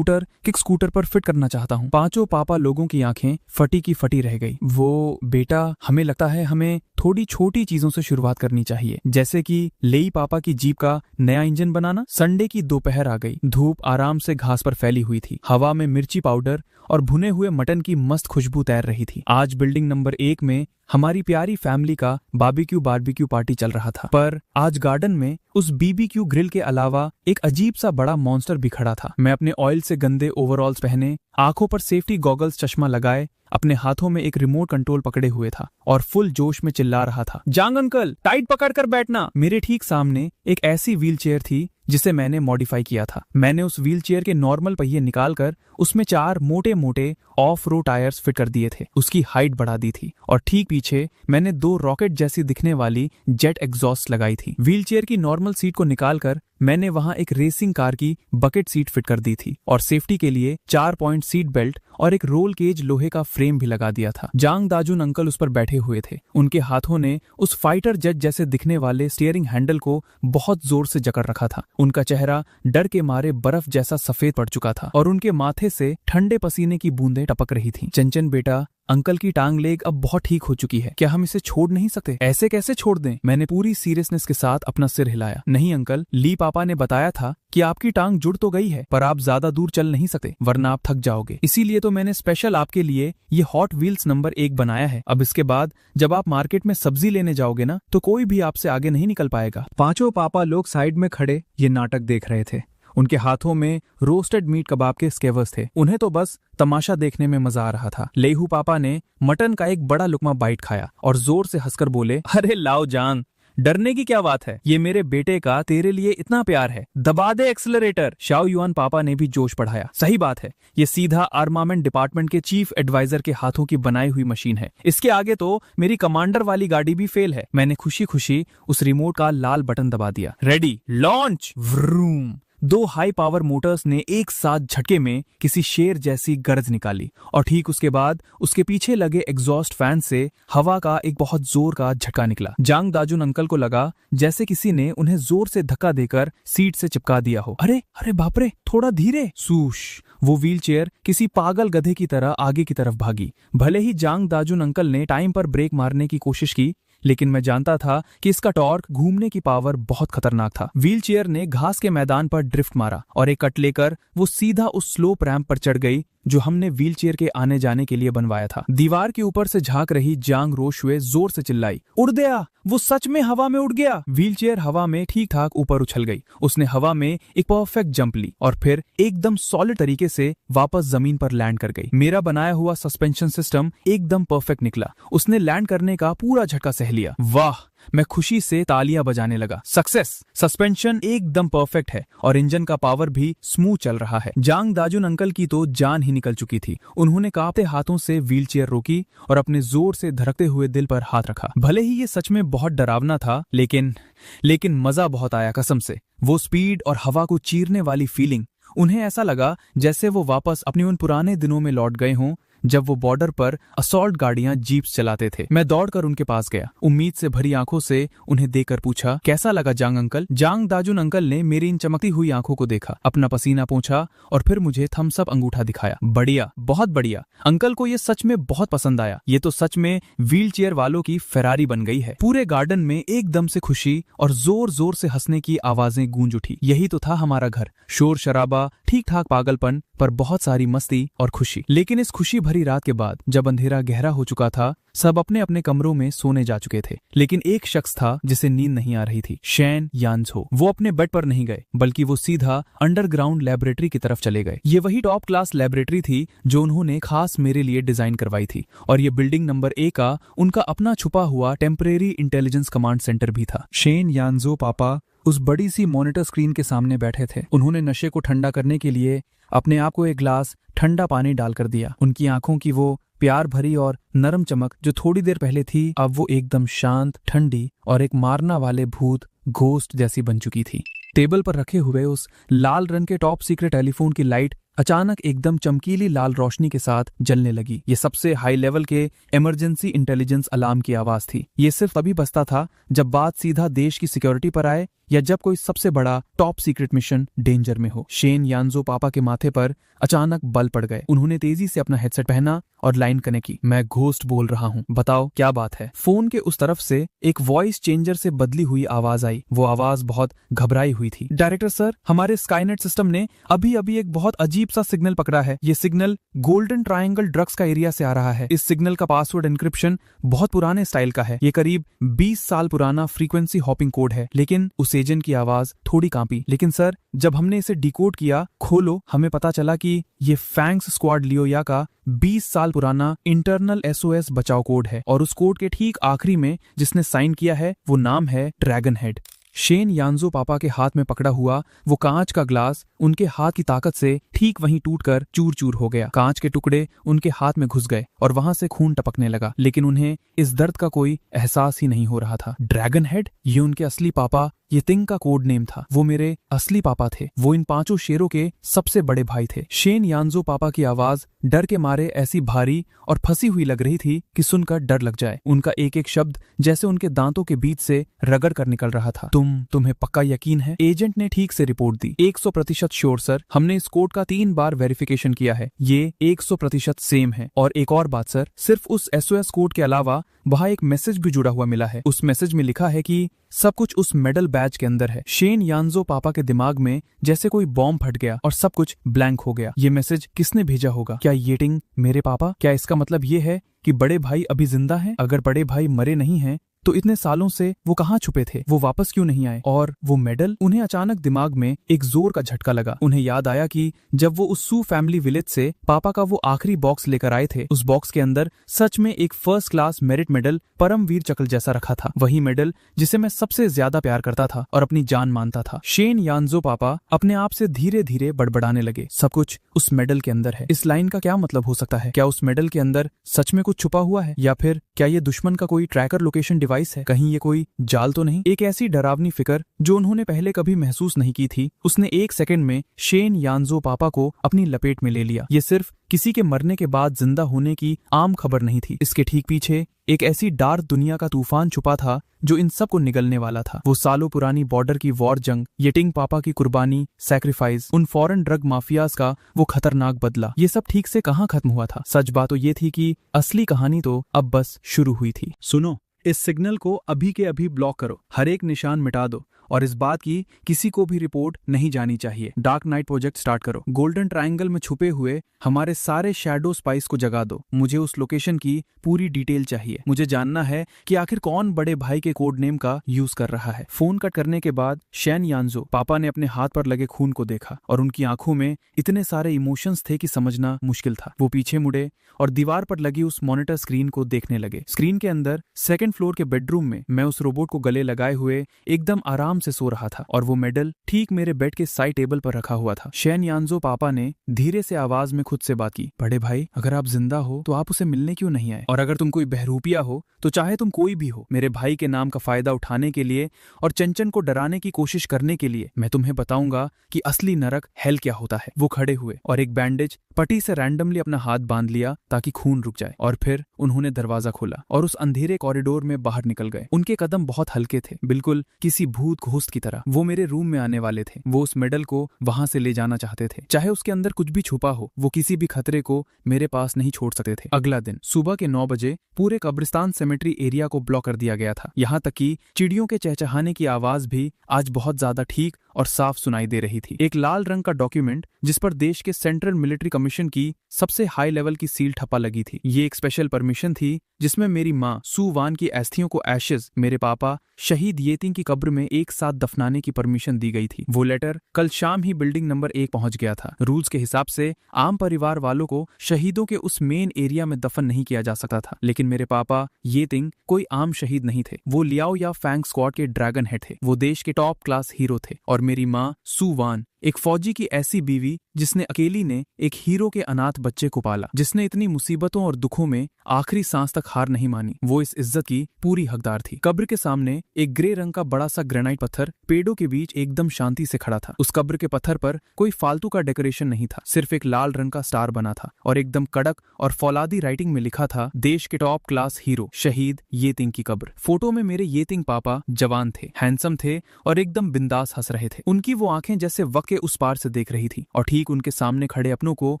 किक स्कूटर पर फिट करना चाहता हूँ। पांचों पापा लोगों की आंखें फटी की फटी रह गई। वो बेटा, हमें लगता है हमें थोड़ी छोटी चीजों से शुरुआत करनी चाहिए, जैसे कि लेई पापा की जीप का नया इंजन बनाना। संडे की दोपहर आ गई। धूप आराम से घास पर फैली हुई थी। हवा में मिर्ची पाउडर और भुने हुए मटन की मस्त खुशबू तैर रही थी। आज बिल्डिंग नंबर 1 में हमारी प्यारी फैमिली का बारबेक्यू पार्टी चल रहा था। पर आज गार्डन में उस BBQ ग्रिल के अलावा एक अजीब सा बड़ा मॉन्स्टर भी खड़ा था। मैं अपने ऑयल से गंदे ओवरऑल्स पहने, आंखों पर सेफ्टी गॉगल्स चश्मा लगाए, अपने हाथों में एक रिमोट कंट्रोल पकड़े हुए था और फुल जोश में चिल्ला रहा था, जांग अंकल, टाइट पकड़कर बैठना। मेरे ठीक सामने एक ऐसी व्हील चेयर थी जिसे मैंने मॉडिफाई किया था। मैंने उस व्हील चेयर के नॉर्मल पहिए निकालकर उसमें 4 मोटे मोटे ऑफ रोड टायर्स फिट कर दिए थे। उसकी हाइट बढ़ा दी थी और ठीक पीछे मैंने 2 रॉकेट जैसी दिखने वाली जेट एग्जॉस्ट लगाई थी। व्हील चेयर की नॉर्मल सीट को निकालकर मैंने वहां एक रेसिंग कार की बकेट सीट फिट कर दी थी और सेफ्टी के लिए 4 पॉइंट सीट बेल्ट और एक रोल केज लोहे का फ्रेम भी लगा दिया था। जांग दाजुन अंकल उस पर बैठे हुए थे। उनके हाथों ने उस फाइटर जेट जैसे दिखने वाले स्टीयरिंग हैंडल को बहुत जोर से जकड़ रखा था। उनका चेहरा डर के मारे बर्फ जैसा सफेद पड़ चुका था और उनके माथे से ठंडे पसीने की बूंदें टपक रही थीं। चंचन बेटा, अंकल की टांग लेग अब बहुत ठीक हो चुकी है। क्या हम इसे छोड़ नहीं सकते? ऐसे कैसे छोड़ दें? मैंने पूरी सीरियसनेस के साथ अपना सिर हिलाया। नहीं अंकल, ली पापा ने बताया था कि आपकी टांग जुड़ तो गई है, पर आप ज्यादा दूर चल नहीं सकते, वरना आप थक जाओगे। इसीलिए तो मैंने स्पेशल आपके लिए ये हॉट व्हील्स नंबर 1 बनाया है। अब इसके बाद जब आप मार्केट में सब्जी लेने जाओगे ना, तो कोई भी आपसे आगे नहीं निकल पाएगा। पांचों पापा लोग साइड में खड़े ये नाटक देख रहे थे। उनके हाथों में रोस्टेड मीट कबाब के स्केवर्स थे। उन्हें तो बस तमाशा देखने में मजा आ रहा था। लेहू पापा ने मटन का एक बड़ा लुकमा बाइट खाया और जोर से हंसकर बोले, अरे लाओ जान, डरने की क्या बात है, ये मेरे बेटे का तेरे लिए इतना प्यार है, दबा दे एक्सीलरेटर। शाओ युआन पापा ने भी जोश बढ़ाया। सही बात है, ये सीधा आर्मामेंट डिपार्टमेंट के चीफ एडवाइजर के हाथों की बनाई हुई मशीन है। इसके आगे तो मेरी कमांडर वाली गाड़ी भी फेल है। मैंने खुशी खुशी उस रिमोट का लाल बटन दबा दिया। Ready, launch. Vroom. 2 high power Motors ने एक साथ झटके में किसी शेर जैसी गरज निकाली और ठीक उसके बाद उसके पीछे लगे एग्जॉस्ट फैन से हवा का एक बहुत जोर का झटका निकला। जांग दाजुन अंकल को लगा जैसे किसी ने उन्हें जोर से धक्का देकर सीट से चिपका दिया हो। अरे अरे बाप रे, थोड़ा धीरे। सूश। वो व्हीलचेयर किसी पागल गधे की तरह आगे की तरफ भागी। भले ही जांग दाजुन अंकल ने टाइम पर ब्रेक मारने की कोशिश की, लेकिन मैं जानता था कि इसका टॉर्क, घूमने की पावर बहुत खतरनाक था। व्हीलचेयर ने घास के मैदान पर ड्रिफ्ट मारा और एक कट लेकर वो सीधा उस स्लोप रैंप पर चढ़ गई जो हमने व्हीलचेयर के आने जाने के लिए बनवाया था। दीवार के ऊपर से झांक रही जांग रोशवे जोर से चिल्लाई, उड़ गया! वो सच में हवा में उड़ गया। व्हीलचेयर हवा में ठीक ठाक ऊपर उछल गई। उसने हवा में एक परफेक्ट जंप ली और फिर एकदम सॉलिड तरीके से वापस जमीन पर लैंड कर गई। मेरा बनाया हुआ सस्पेंशन सिस्टम एकदम परफेक्ट निकला। उसने लैंड करने का पूरा झटका सह लिया। वाह! मैं खुशी से तालियां बजाने लगा। सक्सेस! सस्पेंशन एकदम परफेक्ट है और इंजन का पावर भी स्मूथ चल रहा है। जांग दाजुन अंकल की तो जान ही निकल चुकी थी। उन्होंने कांपते हाथों से व्हीलचेयर रोकी और अपने जोर से धड़कते हुए दिल पर हाथ रखा। भले ही ये सच में बहुत डरावना था, लेकिन मजा बहुत आया कसम से। वो स्पीड और हवा को चीरने वाली फीलिंग, उन्हें ऐसा लगा जैसे वो वापस अपने उन पुराने दिनों में लौट गए हों जब वो बॉर्डर पर असॉल्ट गाड़ियां जीप्स चलाते थे। मैं दौड़कर उनके पास गया, उम्मीद से भरी आंखों से उन्हें देखकर पूछा, कैसा लगा जांग अंकल? जांग दाजुन अंकल ने मेरी इन चमकती हुई आंखों को देखा, अपना पसीना पोंछा और फिर मुझे थम्स अप अंगूठा दिखाया। बढ़िया, बहुत बढ़िया। अंकल को ये सच में बहुत पसंद आया। ये तो सच में व्हीलचेयर वालों की फेरारी बन गई है। पूरे गार्डन में एकदम से खुशी और जोर जोर से हंसने की आवाजें गूंज उठी। यही तो था हमारा घर। शोर शराबा, ठीक ठाक पागलपन, पर बहुत सारी मस्ती और खुशी। लेकिन इस खुशी भरी रात के बाद जब अंधेरा गहरा हो चुका था, सब अपने अपने कमरों में सोने जा चुके थे, लेकिन एक शख्स था जिसे नींद नहीं आ रही थी। शेन यानझो। वो अपने बेड पर नहीं गए, बल्कि वो सीधा अंडरग्राउंड लेबोरेटरी की तरफ चले गए। ये वही टॉप क्लास लेबोरेटरी थी जो उन्होंने खास मेरे लिए डिजाइन करवाई थी, और ये बिल्डिंग नंबर A का उनका अपना छुपा हुआ टेम्परेरी इंटेलिजेंस कमांड सेंटर भी था। शेन यानझो पापा उस बड़ी सी मॉनिटर स्क्रीन के सामने बैठे थे। उन्होंने नशे को ठंडा करने के लिए अपने आप को एक ग्लास ठंडा पानी डालकर दिया। उनकी आंखों की वो प्यार भरी और नरम चमक जो थोड़ी देर पहले थी, अब वो एकदम शांत, ठंडी और एक मारना वाले भूत, घोस्ट जैसी बन चुकी थी। टेबल पर रखे हुए उस लाल रंग के टॉप सीक्रेट टेलीफोन की लाइट अचानक एकदम चमकीली लाल रोशनी के साथ जलने लगी। ये सबसे हाई लेवल के इमरजेंसी इंटेलिजेंस अलार्म की आवाज थी। ये सिर्फ तभी बजता था जब बात सीधा देश की सिक्योरिटी पर आए या जब कोई सबसे बड़ा टॉप सीक्रेट मिशन डेंजर में हो। शेन यानझो पापा के माथे पर अचानक बल पड़ गए। उन्होंने तेजी से अपना हेडसेट पहना और लाइन कनेक्ट की। मैं घोस्ट बोल रहा हूँ, बताओ क्या बात है? फोन के उस तरफ से एक वॉइस चेंजर से बदली हुई आवाज आई। वो आवाज बहुत घबराई हुई थी। डायरेक्टर सर, हमारे स्काईनेट सिस्टम ने अभी अभी एक बहुत अजीब सा सिग्नल पकड़ा है। ये सिग्नल गोल्डन ट्रायंगल ड्रग्स का एरिया से आ रहा है। इस सिग्नल का पासवर्ड एन्क्रिप्शन बहुत पुराने स्टाइल का है। ये करीब 20 साल पुराना फ्रीक्वेंसी हॉपिंग कोड है। लेकिन उस एजेंट की आवाज थोड़ी कांपी। लेकिन सर, जब हमने इसे डिकोड किया, खोलो, हमें पता चला कि ये फैंग्स स्क्वाड लियोया का 20 साल पुराना इंटरनल SOS बचाव कोड है, और उस कोड के ठीक आखिरी में जिसने साइन किया है वो नाम है ड्रैगन हेड। शेन यानझो पापा के हाथ में पकड़ा हुआ वो कांच का ग्लास उनके हाथ की ताकत से ठीक वहीं टूटकर चूर चूर हो गया। कांच के टुकड़े उनके हाथ में घुस गए और वहां से खून टपकने लगा, लेकिन उन्हें इस दर्द का कोई एहसास ही नहीं हो रहा था। ड्रैगन हेड, ये उनके असली पापा, ये तिंग का कोड नेम था। वो मेरे असली पापा थे। वो इन 5 शेरों के सबसे बड़े भाई थे। शेन यानझो पापा की आवाज डर के मारे ऐसी भारी और फंसी हुई लग रही थी कि सुनकर डर लग जाए। उनका एक एक शब्द जैसे उनके दांतों के बीच से रगड़ कर निकल रहा था। तुम्हें पक्का यकीन है? एजेंट ने ठीक से रिपोर्ट दी। 100% श्योर सर, हमने इस कोड का 3 बार वेरिफिकेशन किया है। ये 100% सेम है। और एक और बात सर, सिर्फ उस SOS कोड के अलावा वहाँ एक मैसेज भी जुड़ा हुआ मिला है। उस मैसेज में लिखा है कि सब कुछ उस मेडल बैच के अंदर है। शेन यानझो पापा के दिमाग में जैसे कोई बॉम्ब फट गया और सब कुछ ब्लैंक हो गया। ये मैसेज किसने भेजा होगा? क्या ये टिंग मेरे पापा? क्या इसका मतलब ये है कि बड़े भाई अभी जिंदा हैं? अगर बड़े भाई मरे नहीं हैं तो इतने सालों से वो कहाँ छुपे थे, वो वापस क्यों नहीं आए? और वो मेडल? उन्हें अचानक दिमाग में एक जोर का झटका लगा। उन्हें याद आया कि जब वो उस सू फैमिली विलेज से पापा का वो आखिरी बॉक्स लेकर आए थे, उस बॉक्स के अंदर सच में एक first class merit medal Paramvir Chakra जैसा रखा था। वही मेडल जिसे मैं सबसे ज्यादा प्यार करता था और अपनी जान मानता था। शेन यानजो पापा अपने आप से धीरे धीरे बड़बड़ाने लगे, सब कुछ उस मेडल के अंदर है। इस लाइन का क्या मतलब हो सकता है? क्या उस मेडल के अंदर सच में कुछ छुपा हुआ है, या फिर क्या ये दुश्मन का कोई ट्रैकर लोकेशन डिवाइस है? कहीं ये कोई जाल तो नहीं? एक ऐसी डरावनी फिक्र जो उन्होंने पहले कभी महसूस नहीं की थी, उसने एक सेकंड में शेन यानजो पापा को अपनी लपेट में ले लिया। ये सिर्फ किसी के मरने के बाद जिंदा होने की आम खबर नहीं थी। इसके ठीक पीछे एक ऐसी डार्क दुनिया का तूफान छुपा था जो इन सब को निगलने वाला था। वो सालों पुरानी बॉर्डर की वॉर जंग, येटिंग पापा की कुर्बानी, सैक्रिफाइस, उन फॉरेन ड्रग माफियाज का वो खतरनाक बदला, ये सब ठीक से कहाँ खत्म हुआ था? सच बात तो ये थी कि असली कहानी तो अब बस शुरू हुई थी। सुनो, इस सिग्नल को अभी के अभी ब्लॉक करो, हर एक निशान मिटा दो, और इस बात की किसी को भी रिपोर्ट नहीं जानी चाहिए। डार्क नाइट प्रोजेक्ट स्टार्ट करो। गोल्डन ट्रायंगल में छुपे हुए हमारे सारे शैडो स्पाइस को जगा दो। मुझे उस लोकेशन की पूरी डिटेल चाहिए। मुझे जानना है कि आखिर कौन बड़े भाई के कोड नेम का यूज कर रहा है। फोन कट करने के बाद शेन यानजो पापा ने अपने हाथ पर लगे खून को देखा और उनकी आंखों में इतने सारे इमोशंस थे कि समझना मुश्किल था। वो पीछे मुड़े और दीवार पर लगी उस मॉनिटर स्क्रीन को देखने लगे। स्क्रीन के अंदर सेकंड फ्लोर के बेडरूम में मैं उस रोबोट को गले लगाए हुए एकदम आराम से सो रहा था, और वो मेडल ठीक मेरे बेड के साइड टेबल पर रखा हुआ था। शेन यानजो पापा ने धीरे से आवाज में खुद से बात की, बड़े भाई, अगर आप जिंदा हो तो आप उसे मिलने क्यों नहीं आए? और अगर तुम कोई बहरूपिया हो तो चाहे तुम कोई भी हो, मेरे भाई के नाम का फायदा उठाने के लिए और चंचन को डराने की कोशिश करने के लिए मैं तुम्हें बताऊंगा कि असली नरक हेल क्या होता है। वो खड़े हुए और एक बैंडेज पट्टी से रैंडमली अपना हाथ बांध लिया ताकि खून रुक जाए, और फिर उन्होंने दरवाजा खोला और उस अंधेरे कॉरिडोर में बाहर निकल गए। उनके कदम बहुत हल्के थे, बिल्कुल किसी भूत घोस्ट की तरह। वो मेरे रूम में आने वाले थे। वो उस मेडल को वहां से ले जाना चाहते थे, चाहे उसके अंदर कुछ भी छुपा हो। वो किसी भी खतरे को मेरे पास नहीं छोड़ सकते थे। अगला दिन सुबह के 9 बजे पूरे कब्रिस्तान सेमेट्री एरिया को ब्लॉक कर दिया गया था। यहाँ तक कि चिड़ियों के चहचहाने की आवाज भी आज बहुत ज्यादा ठीक और साफ सुनाई दे रही थी। एक लाल रंग का डॉक्यूमेंट जिस पर देश के सेंट्रल मिलिट्री कमीशन की सबसे हाई लेवल की सील ठप्पा लगी थी। ये एक स्पेशल परमिशन थी जिसमें मेरी माँ सू वान की अस्थियों को एशेज मेरे पापा शहीद येतिंग की कब्र में एक साथ दफनाने की परमिशन दी गई थी। वो लेटर कल शाम ही बिल्डिंग नंबर 1 पहुंच गया था। रूल्स के हिसाब से आम परिवार वालों को शहीदों के उस मेन एरिया में दफन नहीं किया जा सकता था, लेकिन मेरे पापा येतिंग कोई आम शहीद नहीं थे। वो लियाओ या फैंग स्क्वाड के ड्रैगन हेड थे। वो देश के टॉप क्लास हीरो थे। और मेरी माँ सू वान एक फौजी की ऐसी बीवी जिसने अकेली ने एक हीरो के अनाथ बच्चे को पाला, जिसने इतनी मुसीबतों और दुखों में आखिरी सांस तक हार नहीं मानी। वो इस इज्जत की पूरी हकदार थी। कब्र के सामने एक ग्रे रंग का बड़ा सा ग्रेनाइट पत्थर पेड़ों के बीच एकदम शांति से खड़ा था। उस कब्र के पत्थर पर कोई फालतू का डेकोरेशन नहीं था, सिर्फ एक लाल रंग का स्टार बना था और एकदम कड़क और फौलादी राइटिंग में लिखा था, देश के टॉप क्लास हीरो शहीद येतिंग की कब्र। फोटो में मेरे येतिंग पापा जवान थे, हैंडसम थे और एकदम बिंदास हंस रहे थे। उनकी वो आंखें जैसे वक्त के उस पार से देख रही थी और ठीक उनके सामने खड़े अपनों को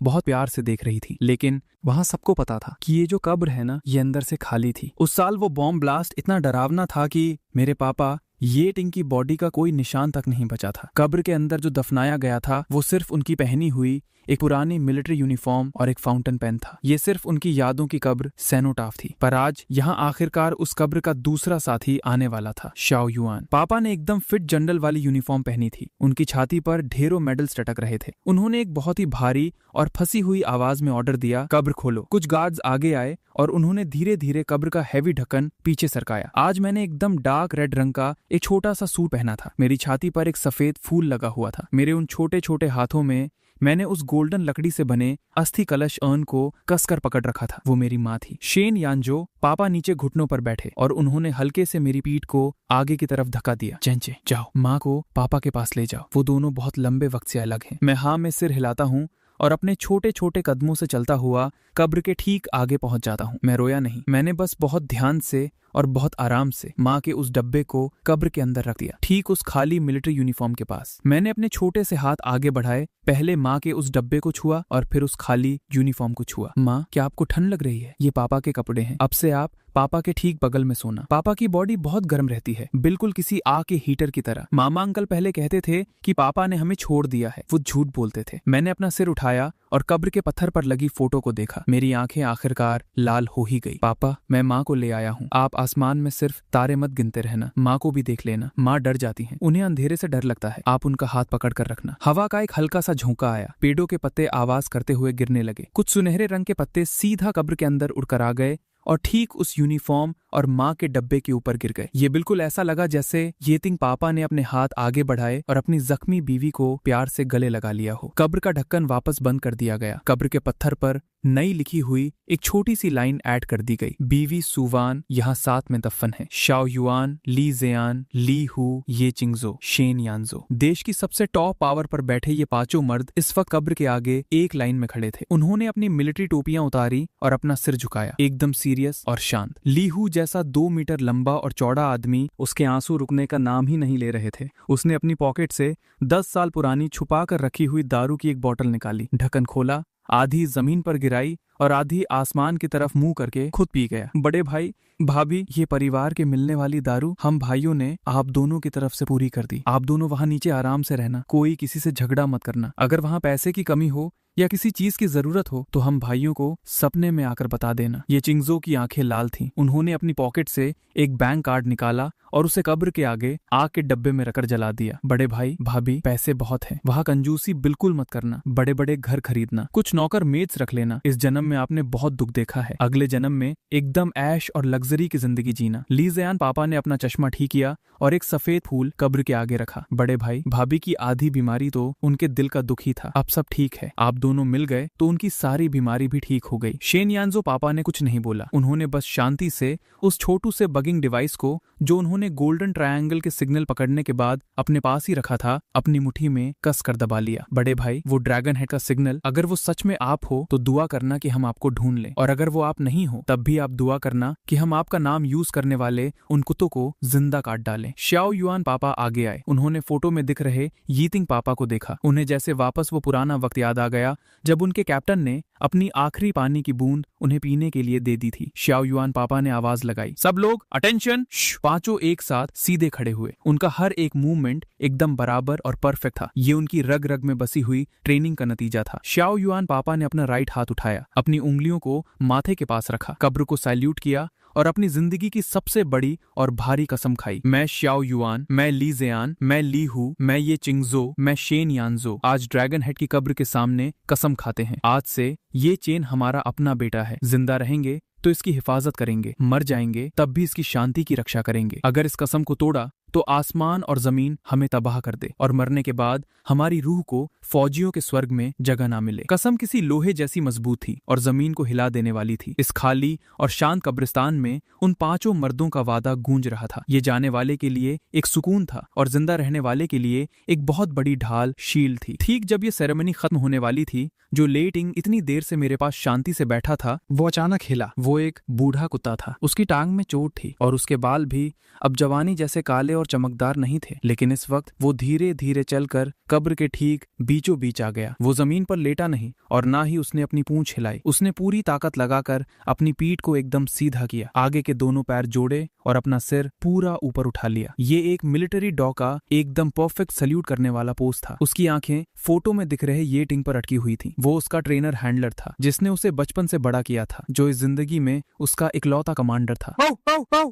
बहुत प्यार से देख रही थी। लेकिन वहां सबको पता था कि ये जो कब्र है ना, ये अंदर से खाली थी। उस साल वो बॉम्ब ब्लास्ट इतना डरावना था कि मेरे पापा येटिंग की बॉडी का कोई निशान तक नहीं बचा था। कब्र के अंदर जो दफनाया गया था वो सिर्फ उनकी पहनी हुई एक पुरानी मिलिट्री यूनिफॉर्म और एक फाउंटेन पेन था। ये सिर्फ उनकी यादों की कब्र सेनोटाफ थी। पर आज यहाँ आखिरकार उस कब्र का दूसरा साथी आने वाला था, शाओ युआन। पापा ने एकदम फिट जनरल वाली यूनिफॉर्म पहनी थी। उनकी छाती पर ढेरों मेडल्स लटक रहे थे। उन्होंने एक बहुत ही भारी और फंसी हुई आवाज में ऑर्डर दिया, कब्र खोलो। कुछ गार्ड्स आगे आए और उन्होंने धीरे धीरे कब्र का हैवी ढक्कन पीछे सरकाया। आज मैंने एकदम डार्क रेड रंग का एक छोटा सा सूट पहना था। मेरी छाती पर एक सफेद फूल लगा हुआ था। मेरे उन छोटे छोटे हाथों में मैंने उस गोल्डन लकड़ी से बने अस्थि कलश अर्न को कसकर पकड़ रखा था। वो मेरी माँ थी। शेन यानजो पापा नीचे घुटनों पर बैठे और उन्होंने हल्के से मेरी पीठ को आगे की तरफ धक्का दिया। चेंचे, जाओ, माँ को पापा के पास ले जाओ। वो दोनों बहुत लंबे वक्त से अलग हैं। मैं हाँ में सिर हिलाता हूँ और अपने छोटे छोटे कदमों से चलता हुआ कब्र के ठीक आगे पहुंच जाता हूँ। मैं रोया नहीं, मैंने बस बहुत ध्यान से और बहुत आराम से माँ के उस डब्बे को कब्र के अंदर रख दिया, ठीक उस खाली मिलिट्री यूनिफॉर्म के पास। मैंने अपने छोटे से हाथ आगे बढ़ाए, पहले माँ के उस डब्बे को छुआ और फिर उस खाली यूनिफॉर्म को छुआ। माँ, क्या आपको ठंड लग रही है? ये पापा के कपड़े हैं, अब से आप पापा के ठीक बगल में सोना। पापा की बॉडी बहुत गर्म रहती है, बिल्कुल किसी आग के हीटर की तरह। मामा अंकल पहले कहते थे कि पापा ने हमें छोड़ दिया है, वो झूठ बोलते थे। मैंने अपना सिर उठाया और कब्र के पत्थर पर लगी फोटो को देखा। मेरी आंखें आखिरकार लाल हो ही गई। पापा, मैं माँ को ले आया हूँ, आप आसमान में सिर्फ तारे मत गिनते रहना, माँ को भी देख लेना। माँ डर जाती हैं, उन्हें अंधेरे से डर लगता है, आप उनका हाथ पकड़ कर रखना। हवा का एक हल्का सा झोंका आया, पेड़ों के पत्ते आवाज करते हुए गिरने लगे। कुछ सुनहरे रंग के पत्ते सीधा कब्र के अंदर उड़कर आ गए और ठीक उस यूनिफॉर्म और माँ के डब्बे के ऊपर गिर गए। ये बिल्कुल ऐसा लगा जैसे येतिंग पापा ने अपने हाथ आगे बढ़ाए और अपनी जख्मी बीवी को प्यार से गले लगा लिया हो। कब्र का ढक्कन वापस बंद कर दिया गया। कब्र के पत्थर पर नई लिखी हुई एक छोटी सी लाइन ऐड कर दी गई, बीवी सुवान यहाँ साथ में दफन है। Shao Yuan, Li Jieyan, Li Hu, Ye Qingzhou, Shane यानजो। देश की सबसे टॉप पावर पर बैठे ये पांचों मर्द इस वक्त कब्र के आगे एक लाइन में खड़े थे। उन्होंने अपनी मिलिट्री टोपियां उतारी और अपना सिर झुकाया, एकदम सीरियस और शांत। ली हु जैसा 2 मीटर लंबा और चौड़ा आदमी उसके आंसू रुकने का नाम ही नहीं ले रहे थे। उसने अपनी पॉकेट से 10 साल पुरानी छुपा कर रखी हुई दारू की एक बोतल निकाली, ढक्कन खोला, आधी जमीन पर गिराई और आधी आसमान की तरफ मुंह करके खुद पी गया। बड़े भाई, भाभी, ये परिवार के मिलने वाली दारू हम भाइयों ने आप दोनों की तरफ से पूरी कर दी। आप दोनों वहां नीचे आराम से रहना, कोई किसी से झगड़ा मत करना। अगर वहां पैसे की कमी हो या किसी चीज की जरूरत हो तो हम भाइयों को सपने में आकर बता देना। ये चिंगजो की आंखें लाल थीं। उन्होंने अपनी पॉकेट से एक बैंक कार्ड निकाला और उसे कब्र के आगे आग के डब्बे में रखकर जला दिया। बड़े भाई, भाभी, पैसे बहुत हैं, वहां कंजूसी बिल्कुल मत करना, बड़े बड़े घर खरीदना, कुछ नौकर मेड्स रख लेना। इस जन्म में आपने बहुत दुख देखा है, अगले जन्म में एकदम ऐश और लग्जरी की जिंदगी जीना। ली ज़ियान पापा ने अपना चश्मा ठीक किया और एक सफेद फूल कब्र के आगे रखा। बड़े भाई, भाभी की आधी बीमारी तो उनके दिल का दुख ही था, अब सब ठीक है। आप दोनों मिल गए तो उनकी सारी बीमारी भी ठीक हो गई। शेन यानजो पापा ने कुछ नहीं बोला, उन्होंने बस शांति से उस छोटू से बगिंग डिवाइस को, जो उन्होंने गोल्डन ट्रायंगल के सिग्नल पकड़ने के बाद अपने पास ही रखा था, अपनी मुट्ठी में कस कर दबा लिया। बड़े भाई, वो ड्रैगन हेड का सिग्नल, अगर वो सच में आप हो तो दुआ करना कि हम आपको ढूंढ लें, और अगर वो आप नहीं हो तब भी आप दुआ करना कि हम आपका नाम यूज करने वाले उन कुत्तों को जिंदा काट डालें। शाओ युआन पापा आगे आए। उन्होंने फोटो में दिख रहे यीतिंग पापा को देखा। उन्हें जैसे वापस वो पुराना वक्त याद आ गया जब उनके कैप्टन ने अपनी आखिरी पानी की बूंद उन्हें पीने के लिए दे दी थी। शाओ युआन पापा ने आवाज लगाई, सब लोग अटेंशन। पांचों एक साथ सीधे खड़े हुए। उनका हर एक मूवमेंट एकदम बराबर और परफेक्ट था। ये उनकी रग रग में बसी हुई ट्रेनिंग का नतीजा था। शाओ युआन पापा ने अपना राइट हाथ उठाया, अपनी उंगलियों को माथे के पास रखा, कब्र को सैल्यूट किया और अपनी जिंदगी की सबसे बड़ी और भारी कसम खाई। मैं शाओ युआन, मैं ली ज़ियान, मैं ली हु, मैं ये चिंगजो, मैं शेन यानजो आज ड्रैगन हेड की कब्र के सामने कसम खाते हैं, आज से ये चेन हमारा अपना बेटा है। जिंदा रहेंगे तो इसकी हिफाजत करेंगे, मर जाएंगे तब भी इसकी शांति की रक्षा करेंगे। अगर इस कसम को तोड़ा तो आसमान और जमीन हमें तबाह कर दे और मरने के बाद हमारी रूह को फौजियों के स्वर्ग में जगह ना मिले। कसम किसी लोहे जैसी मजबूत थी और जमीन को हिला देने वाली थी। इस खाली और शांत कब्रिस्तान में उन पांचों मर्दों का वादा गूंज रहा था। ये जाने वाले के लिए एक सुकून था और जिंदा रहने वाले के लिए एक बहुत बड़ी ढाल, शील्ड थी। ठीक जब ये सेरेमनी खत्म होने वाली थी, जो लेटिंग इतनी देर से मेरे पास शांति से बैठा था, वो अचानक हिला। वो एक बूढ़ा कुत्ता था। उसकी टांग में चोट थी और उसके बाल भी अब जवानी जैसे काले और चमकदार नहीं थे, लेकिन इस वक्त वो धीरे धीरे चलकर कब्र के ठीक बीचों बीच आ गया। वो जमीन पर लेटा नहीं और ना ही उसने अपनी पूंछ हिलाई। उसने पूरी ताकत लगाकर अपनी पीठ को एकदम सीधा किया, आगे के दोनों पैर जोड़े और अपना सिर पूरा ऊपर उठा लिया। ये एक मिलिट्री डॉग का एकदम परफेक्ट सल्यूट करने वाला पोज था। उसकी आंखें फोटो में दिख रहे ये टिंग पर अटकी हुई थी। वो उसका ट्रेनर हैंडलर था, जिसने उसे बचपन से बड़ा किया था, जो इस जिंदगी में उसका इकलौता कमांडर था।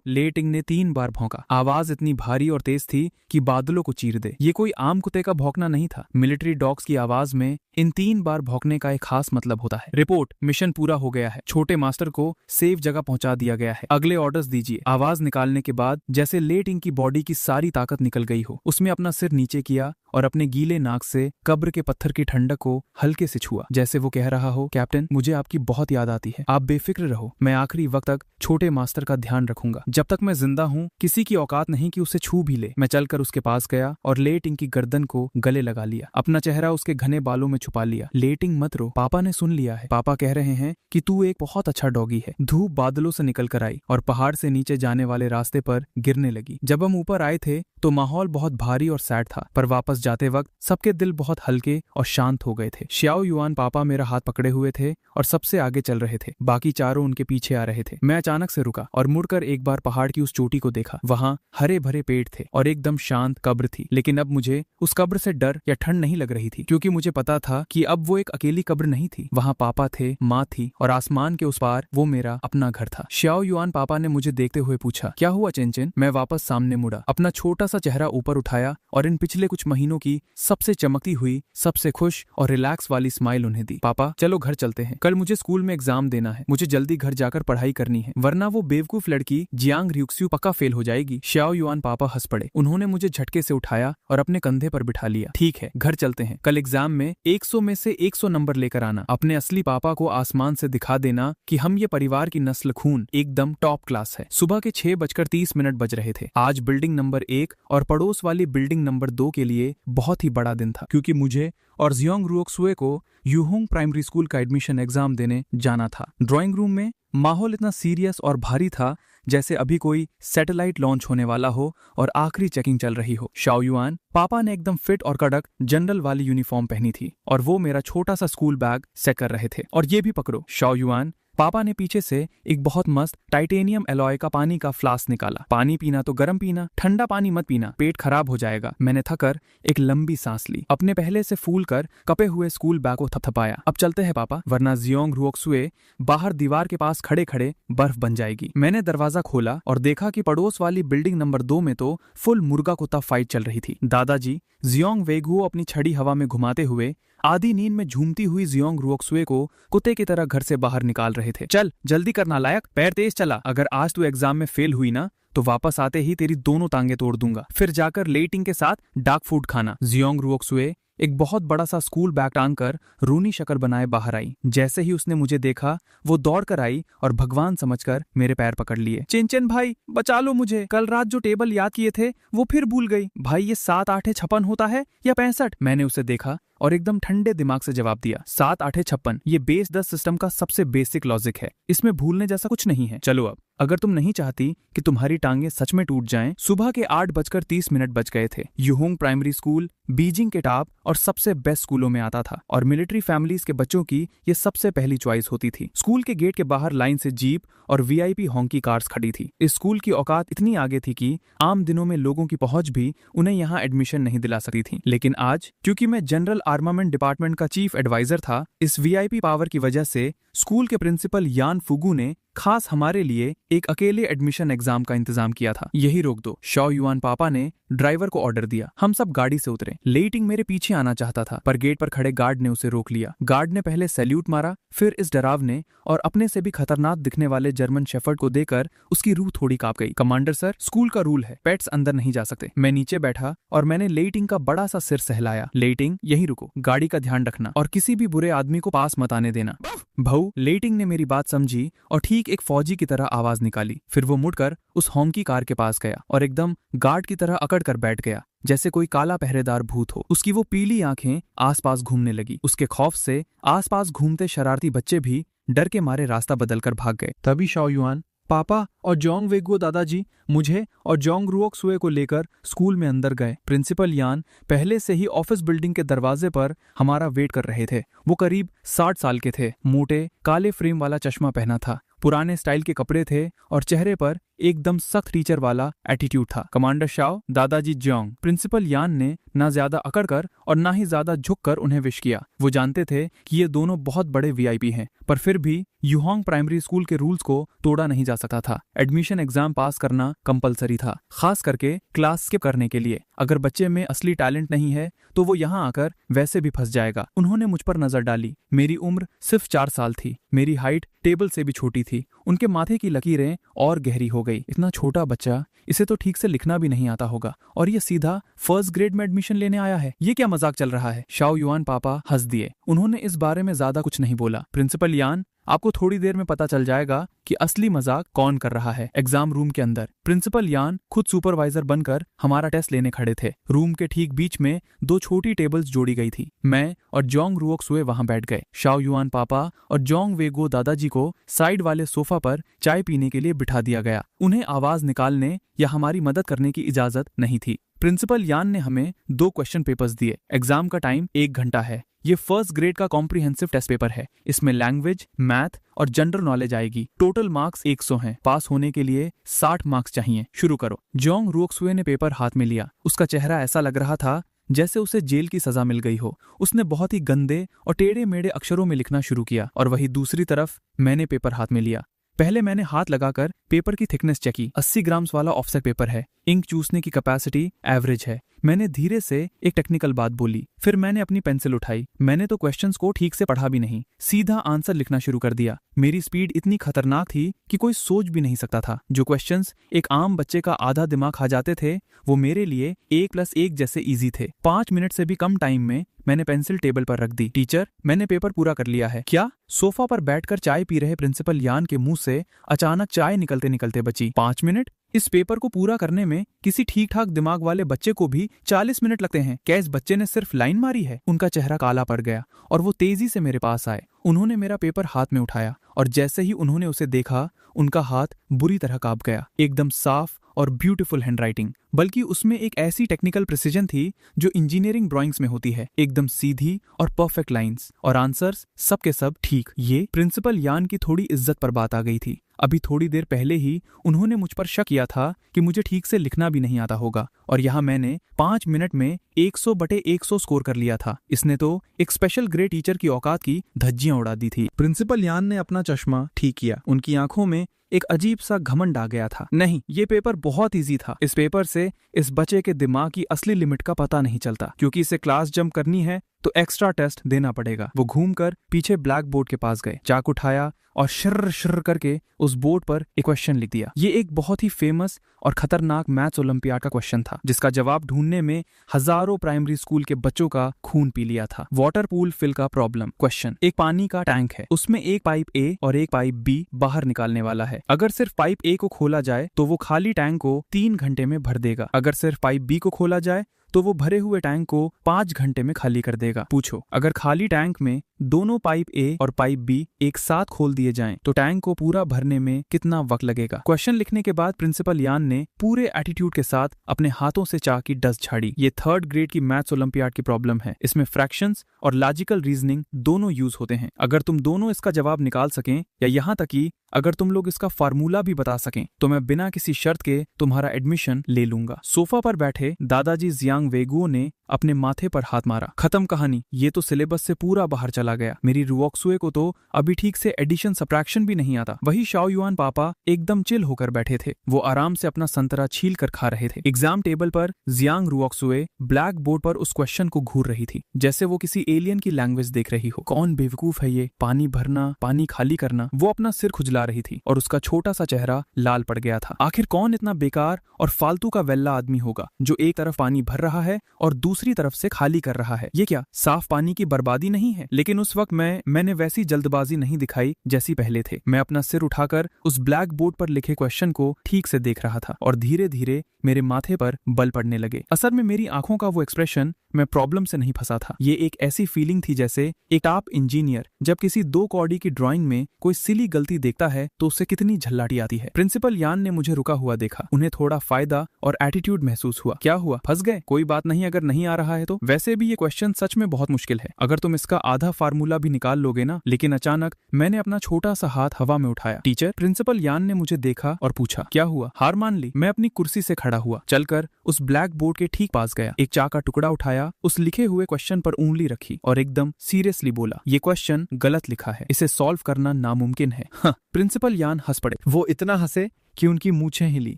ले टिंग ने 3 बार भौंका। आवाज इतनी भारी और तेज थी कि बादलों को चीर दे। ये कोई आम कुत्ते का भौंकना नहीं था। मिलिट्री डॉग्स की आवाज में इन 3 बार भौंकने का एक खास मतलब होता है। रिपोर्ट, मिशन पूरा हो गया है। छोटे मास्टर को सेफ जगह पहुंचा दिया गया है। अगले ऑर्डर्स दीजिए। आवाज निकालने के बाद जैसे ले टिंग की बॉडी की सारी ताकत निकल गई हो। उसमें अपना सिर नीचे किया और अपने गीले नाक से कब्र के पत्थर की ठंडक को हल्के से छुआ, जैसे वो कह रहा हो, कैप्टन, मुझे आपकी बहुत याद आती है। आप बेफिक्र रहो, मैं आखिरी वक्त तक छोटे मास्टर का ध्यान रखूंगा। जब तक मैं जिंदा हूँ किसी की औकात नहीं कि उसे छू भी ले। मैं चलकर उसके पास गया और ले टिंग की गर्दन को गले लगा लिया, अपना चेहरा उसके घने बालों में छुपा लिया। ले टिंग, मत रो, पापा ने सुन लिया है। पापा कह रहे हैं कि तू एक बहुत अच्छा डॉगी है। धूप बादलों से निकल कर आई और पहाड़ से नीचे जाने वाले रास्ते पर गिरने लगी। जब हम ऊपर आए थे तो माहौल बहुत भारी और सैड था, पर वापस जाते वक्त सबके दिल बहुत हल्के और शांत हो गए थे। श्याओ युआन पापा मेरा हाथ पकड़े हुए थे और सबसे आगे चल रहे थे, बाकी चारों उनके पीछे आ रहे थे। मैं अचानक से रुका और मुड़कर एक बार पहाड़ की उस चोटी को देखा। वहां हरे भरे पेड़ थे और एकदम शांत कब्र थी, लेकिन अब मुझे उस कब्र से डर या ठंड नहीं लग रही थी, क्योंकि मुझे पता था कि अब वो एक अकेली कब्र नहीं थी। वहां पापा थे, माँ थी और आसमान के उस पार वो मेरा अपना घर था। श्याओ युआन पापा ने मुझे देखते हुए पूछा, क्या हुआ चिनचिन? मैं वापस सामने मुड़ा, अपना छोटा सा चेहरा ऊपर उठाया और इन पिछले कुछ महीनों की सबसे चमकती हुई, सबसे खुश और रिलैक्स वाली स्माइल उन्हें दी। पापा चलो घर चलते हैं, कल मुझे स्कूल में एग्जाम देना है, मुझे जल्दी घर जाकर पढ़ाई करनी है, वरना वो बेवकूफ लड़की जियांग रियुक्स्यू पक्का फेल हो जाएगी। श्याओ युआन पापा हंस पड़े। उन्होंने मुझे झटके से उठाया और अपने कंधे पर बिठा लिया। ठीक है, घर चलते हैं, कल एग्जाम में 100 में से 100 नंबर लेकर आना। अपने असली पापा को आसमान से दिखा देना कि हम ये परिवार की नस्ल खून एकदम टॉप क्लास है। सुबह के 6:30 बज रहे थे। आज बिल्डिंग नंबर 1 और पड़ोस वाली बिल्डिंग नंबर 2 के लिए बहुत ही बड़ा दिन था, क्योंकि मुझे और जियांग रुओक्सुए को यूहोंग प्राइमरी स्कूल का एडमिशन एग्जाम देने जाना था। ड्राइंग रूम में माहौल इतना सीरियस और भारी था जैसे अभी कोई सैटेलाइट लॉन्च होने वाला हो और आखिरी चेकिंग चल रही हो। शाओ युआन पापा ने एकदम फिट और कड़क जनरल वाली यूनिफॉर्म पहनी थी और वो मेरा छोटा सा स्कूल बैग सेट कर रहे थे। और ये भी पकड़ो। शाओ युआन पापा ने पीछे से एक बहुत मस्त टाइटेनियम एलॉय का पानी का फ्लास्क निकाला। पानी पीना तो गर्म पीना, ठंडा पानी मत पीना, पेट खराब हो जाएगा। मैंने थकर एक लंबी सांस ली, अपने पहले से फूल कर कपे हुए स्कूल बैग को थपथपाया। अब चलते हैं पापा, वरना जियांग रुओक्सुए बाहर दीवार के पास खड़े खड़े बर्फ बन जाएगी। मैंने दरवाजा खोला और देखा कि पड़ोस वाली बिल्डिंग नंबर 2 में तो फुल मुर्गा कुत्ता फाइट चल रही थी। दादाजी जियांग वेगुओ अपनी छड़ी हवा में घुमाते हुए आधी नींद में झूमती हुई जियांग रुओक्सुए को कुत्ते की तरह घर से बाहर निकाल रहे थे। चल जल्दी करना लायक, पैर तेज चला, अगर आज तू एग्जाम में फेल हुई ना तो वापस आते ही तेरी दोनों टांगे तोड़ दूंगा, फिर जाकर लेटिंग के साथ डार्क फूड खाना। जियांग रुओक्सुए एक बहुत बड़ा सा स्कूल बैग टांग कर रूनी शक्ल बनाए बाहर आई। जैसे ही उसने मुझे देखा वो दौड़ कर आई और भगवान समझकर मेरे पैर पकड़ लिए। चिनचिन भाई बचा लो मुझे, कल रात जो टेबल याद किए थे वो फिर भूल गई। भाई ये 7 8 56 होता है या 65? मैंने उसे देखा और एकदम ठंडे दिमाग से जवाब दिया, 7 8 56 ये बेस 10 सिस्टम का सबसे बेसिक लॉजिक है, इसमें भूलने जैसा कुछ नहीं है। चलो अब, अगर तुम नहीं चाहती कि तुम्हारी टांगे सच में टूट जाएं। सुबह के 8:30 बज गए थे। यूहोंग प्राइमरी स्कूल बीजिंग के टॉप और सबसे बेस्ट स्कूलों में आता था और मिलिट्री फैमिलीज के बच्चों की ये सबसे पहली चॉइस होती थी। स्कूल के गेट के बाहर लाइन से जीप और वीआईपी हॉन्की कार्स खड़ी थी। इस स्कूल की औकात इतनी आगे थी कि आम दिनों में लोगों की पहुंच भी उन्हें यहाँ एडमिशन नहीं दिला सकती थी, लेकिन आज क्योंकि मैं जनरल आर्मामेंट डिपार्टमेंट का चीफ एडवाइजर था, इस वीआईपी पावर की वजह से स्कूल के प्रिंसिपल यान फुगू ने खास हमारे लिए एक अकेले एडमिशन एग्जाम का इंतजाम किया था। यही रोक दो, शाओ युआन पापा ने ड्राइवर को ऑर्डर दिया। हम सब गाड़ी से उतरे। लेटिंग मेरे पीछे आना चाहता था, पर गेट पर खड़े गार्ड ने उसे रोक लिया। गार्ड ने पहले सैल्यूट मारा, फिर इस डरावने और अपने से भी खतरनाक दिखने वाले जर्मन शेफर्ड को देकर उसकी रूह थोड़ी कांप गई। कमांडर सर, स्कूल का रूल है, पेट्स अंदर नहीं जा सकते। मैं नीचे बैठा और मैंने लेटिंग का बड़ा सा सिर सहलाया। लेटिंग यहीं रुको, गाड़ी का ध्यान रखना और किसी भी बुरे आदमी को पास मत आने देना। भाऊ, लेटिंग ने मेरी बात समझी और ठीक एक फौजी की तरह आवाज निकाली। फिर वो मुड़कर उस हॉन्की कार के पास गया और एकदम गार्ड की तरह अकड़ कर बैठ गया, जैसे कोई काला पहरेदार भूत हो। उसकी वो पीली आंखें आसपास घूमने लगी। उसके खौफ से आसपास घूमते शरारती बच्चे भी डर के मारे रास्ता बदलकर भाग गए। तभी शाओ युआन पापा और जोंग वेगुओ दादाजी मुझे और जोंग रुओक्सुए को लेकर स्कूल में अंदर गए। प्रिंसिपल यान पहले से ही ऑफिस बिल्डिंग के दरवाजे पर हमारा वेट कर रहे थे। वो करीब 60 साल के थे, मोटे काले फ्रेम वाला चश्मा पहना था, पुराने स्टाइल के कपड़े थे और चेहरे पर एकदम सख्त टीचर वाला एटीट्यूड था। कमांडर शाओ, दादाजी जोंग। प्रिंसिपल यान ने ना ज्यादा अकड़कर और ना ही ज्यादा झुककर उन्हें विश किया। वो जानते थे कि ये दोनों बहुत बड़े वीआईपी हैं, पर फिर भी यूहोंग प्राइमरी स्कूल के रूल्स को तोड़ा नहीं जा सकता था। एडमिशन एग्जाम पास करना कंपलसरी था, खास करके क्लास स्किप करने के लिए। अगर बच्चे में असली टैलेंट नहीं है तो वो यहाँ आकर वैसे भी फंस जाएगा। उन्होंने मुझ पर नजर डाली। मेरी उम्र सिर्फ 4 साल थी, मेरी हाइट टेबल से भी छोटी थी। उनके माथे की लकीरें और गहरी हो गई। इतना छोटा बच्चा, इसे तो ठीक से लिखना भी नहीं आता होगा और ये सीधा फर्स्ट ग्रेड में एडमिशन लेने आया है। ये क्या मजाक चल रहा है? शाओ युआन पापा हंस दिए। उन्होंने इस बारे में ज्यादा कुछ नहीं बोला। प्रिंसिपल यान, आपको थोड़ी देर में पता चल जाएगा कि असली मजाक कौन कर रहा है। एग्जाम रूम के अंदर प्रिंसिपल यान खुद सुपरवाइजर बनकर हमारा टेस्ट लेने खड़े थे। रूम के ठीक बीच में 2 छोटी टेबल्स जोड़ी गई थी। मैं और जोंग रुओक्सुए वहां बैठ गए। शाओ युआन पापा और जोंग वेगुओ दादाजी को साइड वाले सोफा पर चाय पीने के लिए बिठा दिया गया। उन्हें आवाज निकालने या हमारी मदद करने की इजाजत नहीं थी। प्रिंसिपल यान ने हमें 2 क्वेश्चन पेपर्स दिए। एग्जाम का टाइम 1 घंटा है। ये फर्स्ट ग्रेड का कॉम्प्रिहेंसिव टेस्ट पेपर है। इसमें लैंग्वेज, मैथ और जनरल नॉलेज आएगी। टोटल मार्क्स 100 हैं। पास होने के लिए 60 मार्क्स चाहिए। शुरू करो। जोंग रुओक्सुए ने पेपर हाथ में लिया। उसका चेहरा ऐसा लग रहा था जैसे उसे जेल की सजा मिल गई हो। उसने बहुत ही गंदे और टेढ़े मेढ़े अक्षरों में लिखना शुरू किया और वही दूसरी तरफ मैंने पेपर हाथ में लिया। पहले मैंने हाथ लगाकर पेपर की थिकनेस चेकी। 80 ग्राम्स वाला ऑफसेट पेपर है। इंक चूसने की कैपेसिटी एवरेज है। मैंने धीरे से एक टेक्निकल बात बोली। फिर मैंने अपनी पेंसिल उठाई। मैंने तो क्वेश्चंस को ठीक से पढ़ा भी नहीं, सीधा आंसर लिखना शुरू कर दिया। मेरी स्पीड इतनी खतरनाक थी कि कोई सोच भी नहीं सकता था। जो क्वेश्चंस एक आम बच्चे का आधा दिमाग खा जाते थे, वो मेरे लिए 1+1 जैसे इजी थे। 5 मिनट से भी कम टाइम में मैंने पेंसिल टेबल पर रख दी। टीचर, मैंने पेपर पूरा कर लिया है। क्या? सोफा पर बैठकर चाय पी रहे प्रिंसिपल यान के मुंह से अचानक चाय निकलते निकलते बची। 5 मिनट? इस पेपर को पूरा करने में किसी ठीक ठाक दिमाग वाले बच्चे को भी 40 मिनट लगते हैं। क्या इस बच्चे ने सिर्फ लाइन मारी है? उनका चेहरा काला पड़ गया और वो तेजी से मेरे पास आए। उन्होंने मेरा पेपर हाथ में उठाया और जैसे ही उन्होंने उसे देखा, उनका हाथ बुरी तरह कांप गया। एकदम साफ और ब्यूटीफुल हैंडराइटिंग, बल्कि उसमें एक ऐसी टेक्निकल प्रिसीजन थी जो इंजीनियरिंग ड्राइंग्स में होती है। एकदम सीधी और परफेक्ट लाइंस और आंसर्स सब के सब ठीक। ये प्रिंसिपल यान की थोड़ी इज्जत पर बात आ गई थी। अभी थोड़ी देर पहले ही उन्होंने मुझ पर शक किया था कि मुझे ठीक से लिखना भी नहीं आता होगा और यहाँ मैंने 5 मिनट में 100/100 स्कोर कर लिया था। इसने तो एक स्पेशल ग्रेड टीचर की औकात की धज्जियां उड़ा दी थी। प्रिंसिपल यान ने अपना चश्मा ठीक किया। उनकी आंखों में एक अजीब सा घमंड आ गया था। नहीं, ये पेपर बहुत इजी था। इस पेपर से इस बच्चे के दिमाग की असली लिमिट का पता नहीं चलता। क्योंकि इसे क्लास जंप करनी है तो एक्स्ट्रा टेस्ट देना पड़ेगा। वो घूमकर पीछे ब्लैक बोर्ड के पास गए, चाक उठाया और शर्र शर्र करके उस बोर्ड पर एक क्वेश्चन लिख दिया। ये एक बहुत ही फेमस और खतरनाक मैथ्स ओलंपियाड का क्वेश्चन था, जिसका जवाब ढूंढने में हजारों प्राइमरी स्कूल के बच्चों का खून पी लिया था। वाटर पूल फिल का प्रॉब्लम क्वेश्चन। एक पानी का टैंक है, उसमें एक पाइप ए और एक पाइप बी बाहर निकालने वाला है। अगर सिर्फ पाइप ए को खोला जाए तो वो खाली टैंक को 3 घंटे में भर देगा। अगर सिर्फ पाइप बी को खोला जाए तो वो भरे हुए टैंक को 5 घंटे में खाली कर देगा। पूछो, अगर खाली टैंक में दोनों पाइप ए और पाइप बी एक साथ खोल दिए जाएं तो टैंक को पूरा भरने में कितना वक्त लगेगा? क्वेश्चन लिखने के बाद प्रिंसिपल यान ने पूरे एटीट्यूड के साथ अपने हाथों से चाक की डस्ट झाड़ी। ये 3rd ग्रेड की मैथ्स ओलंपियाड की प्रॉब्लम है। इसमें फ्रैक्शंस और लॉजिकल रीजनिंग दोनों यूज होते हैं। अगर तुम दोनों इसका जवाब निकाल सकें या यहाँ तक कि अगर तुम लोग इसका फार्मूला भी बता सकें तो मैं बिना किसी शर्त के तुम्हारा एडमिशन ले लूंगा। सोफा पर बैठे दादाजी जियांग वेगुओ ने अपने माथे पर हाथ मारा। खत्म कहानी। ये तो सिलेबस से पूरा बाहर चला गया। मेरी रुओक्सुए को तो अभी ठीक से एडिशन सब्ट्रैक्शन भी नहीं आता। वही शाओ युआन पापा एकदम चिल होकर बैठे थे। वो आराम से अपना संतरा छील कर खा रहे थे। एग्जाम टेबल पर जियांग रुओक्सुए ब्लैक बोर्ड पर उस क्वेश्चन को घूर रही थी, जैसे वो किसी एलियन की लैंग्वेज देख रही हो। कौन बेवकूफ है ये? पानी भरना, पानी खाली करना। वो अपना सिर खुजला रही थी और उसका छोटा सा चेहरा लाल पड़ गया था। आखिर कौन इतना बेकार और फालतू का वेल्ला आदमी होगा जो एक तरफ पानी भर रहा है और दूसरी तरफ से खाली कर रहा है? ये क्या साफ पानी की बर्बादी नहीं है? लेकिन उस वक्त मैंने वैसी जल्दबाजी नहीं दिखाई जैसी पहले थे। मैं अपना सिर उठाकर उस ब्लैक बोर्ड पर लिखे क्वेश्चन को ठीक से देख रहा था और धीरे धीरे मेरे माथे पर बल पड़ने लगे। असल में मेरी आंखों का वो एक्सप्रेशन मैं प्रॉब्लम से नहीं फंसा था। ये एक ऐसी फीलिंग थी जैसे एक टॉप इंजीनियर जब किसी 2 कौड़ी की ड्राइंग में कोई सिली गलती देखता है तो उससे कितनी झल्लाटी आती है। प्रिंसिपल यान ने मुझे रुका हुआ देखा। उन्हें थोड़ा फायदा और एटीट्यूड महसूस हुआ। क्या हुआ? फंस गए? कोई बात नहीं, अगर नहीं आ रहा है तो। वैसे भी ये क्वेश्चन सच में बहुत मुश्किल है, अगर तुम इसका आधा फार्मूला भी निकाल लोगे ना। लेकिन अचानक मैंने अपना छोटा सा हाथ हवा में उठाया। टीचर, प्रिंसिपल यान ने मुझे देखा और पूछा, क्या हुआ? हार मान ली? मैं अपनी कुर्सी से खड़ा हुआ, चलकर उस ब्लैक बोर्ड के ठीक पास गया, एक चाक का टुकड़ा उठाया, उस लिखे हुए क्वेश्चन पर उंगली रखी और एकदम सीरियसली बोला, ये क्वेश्चन गलत लिखा है, इसे सॉल्व करना नामुमकिन है। प्रिंसिपल यान हंस पड़े। वो इतना हंसे कि उनकी मूछें हिली।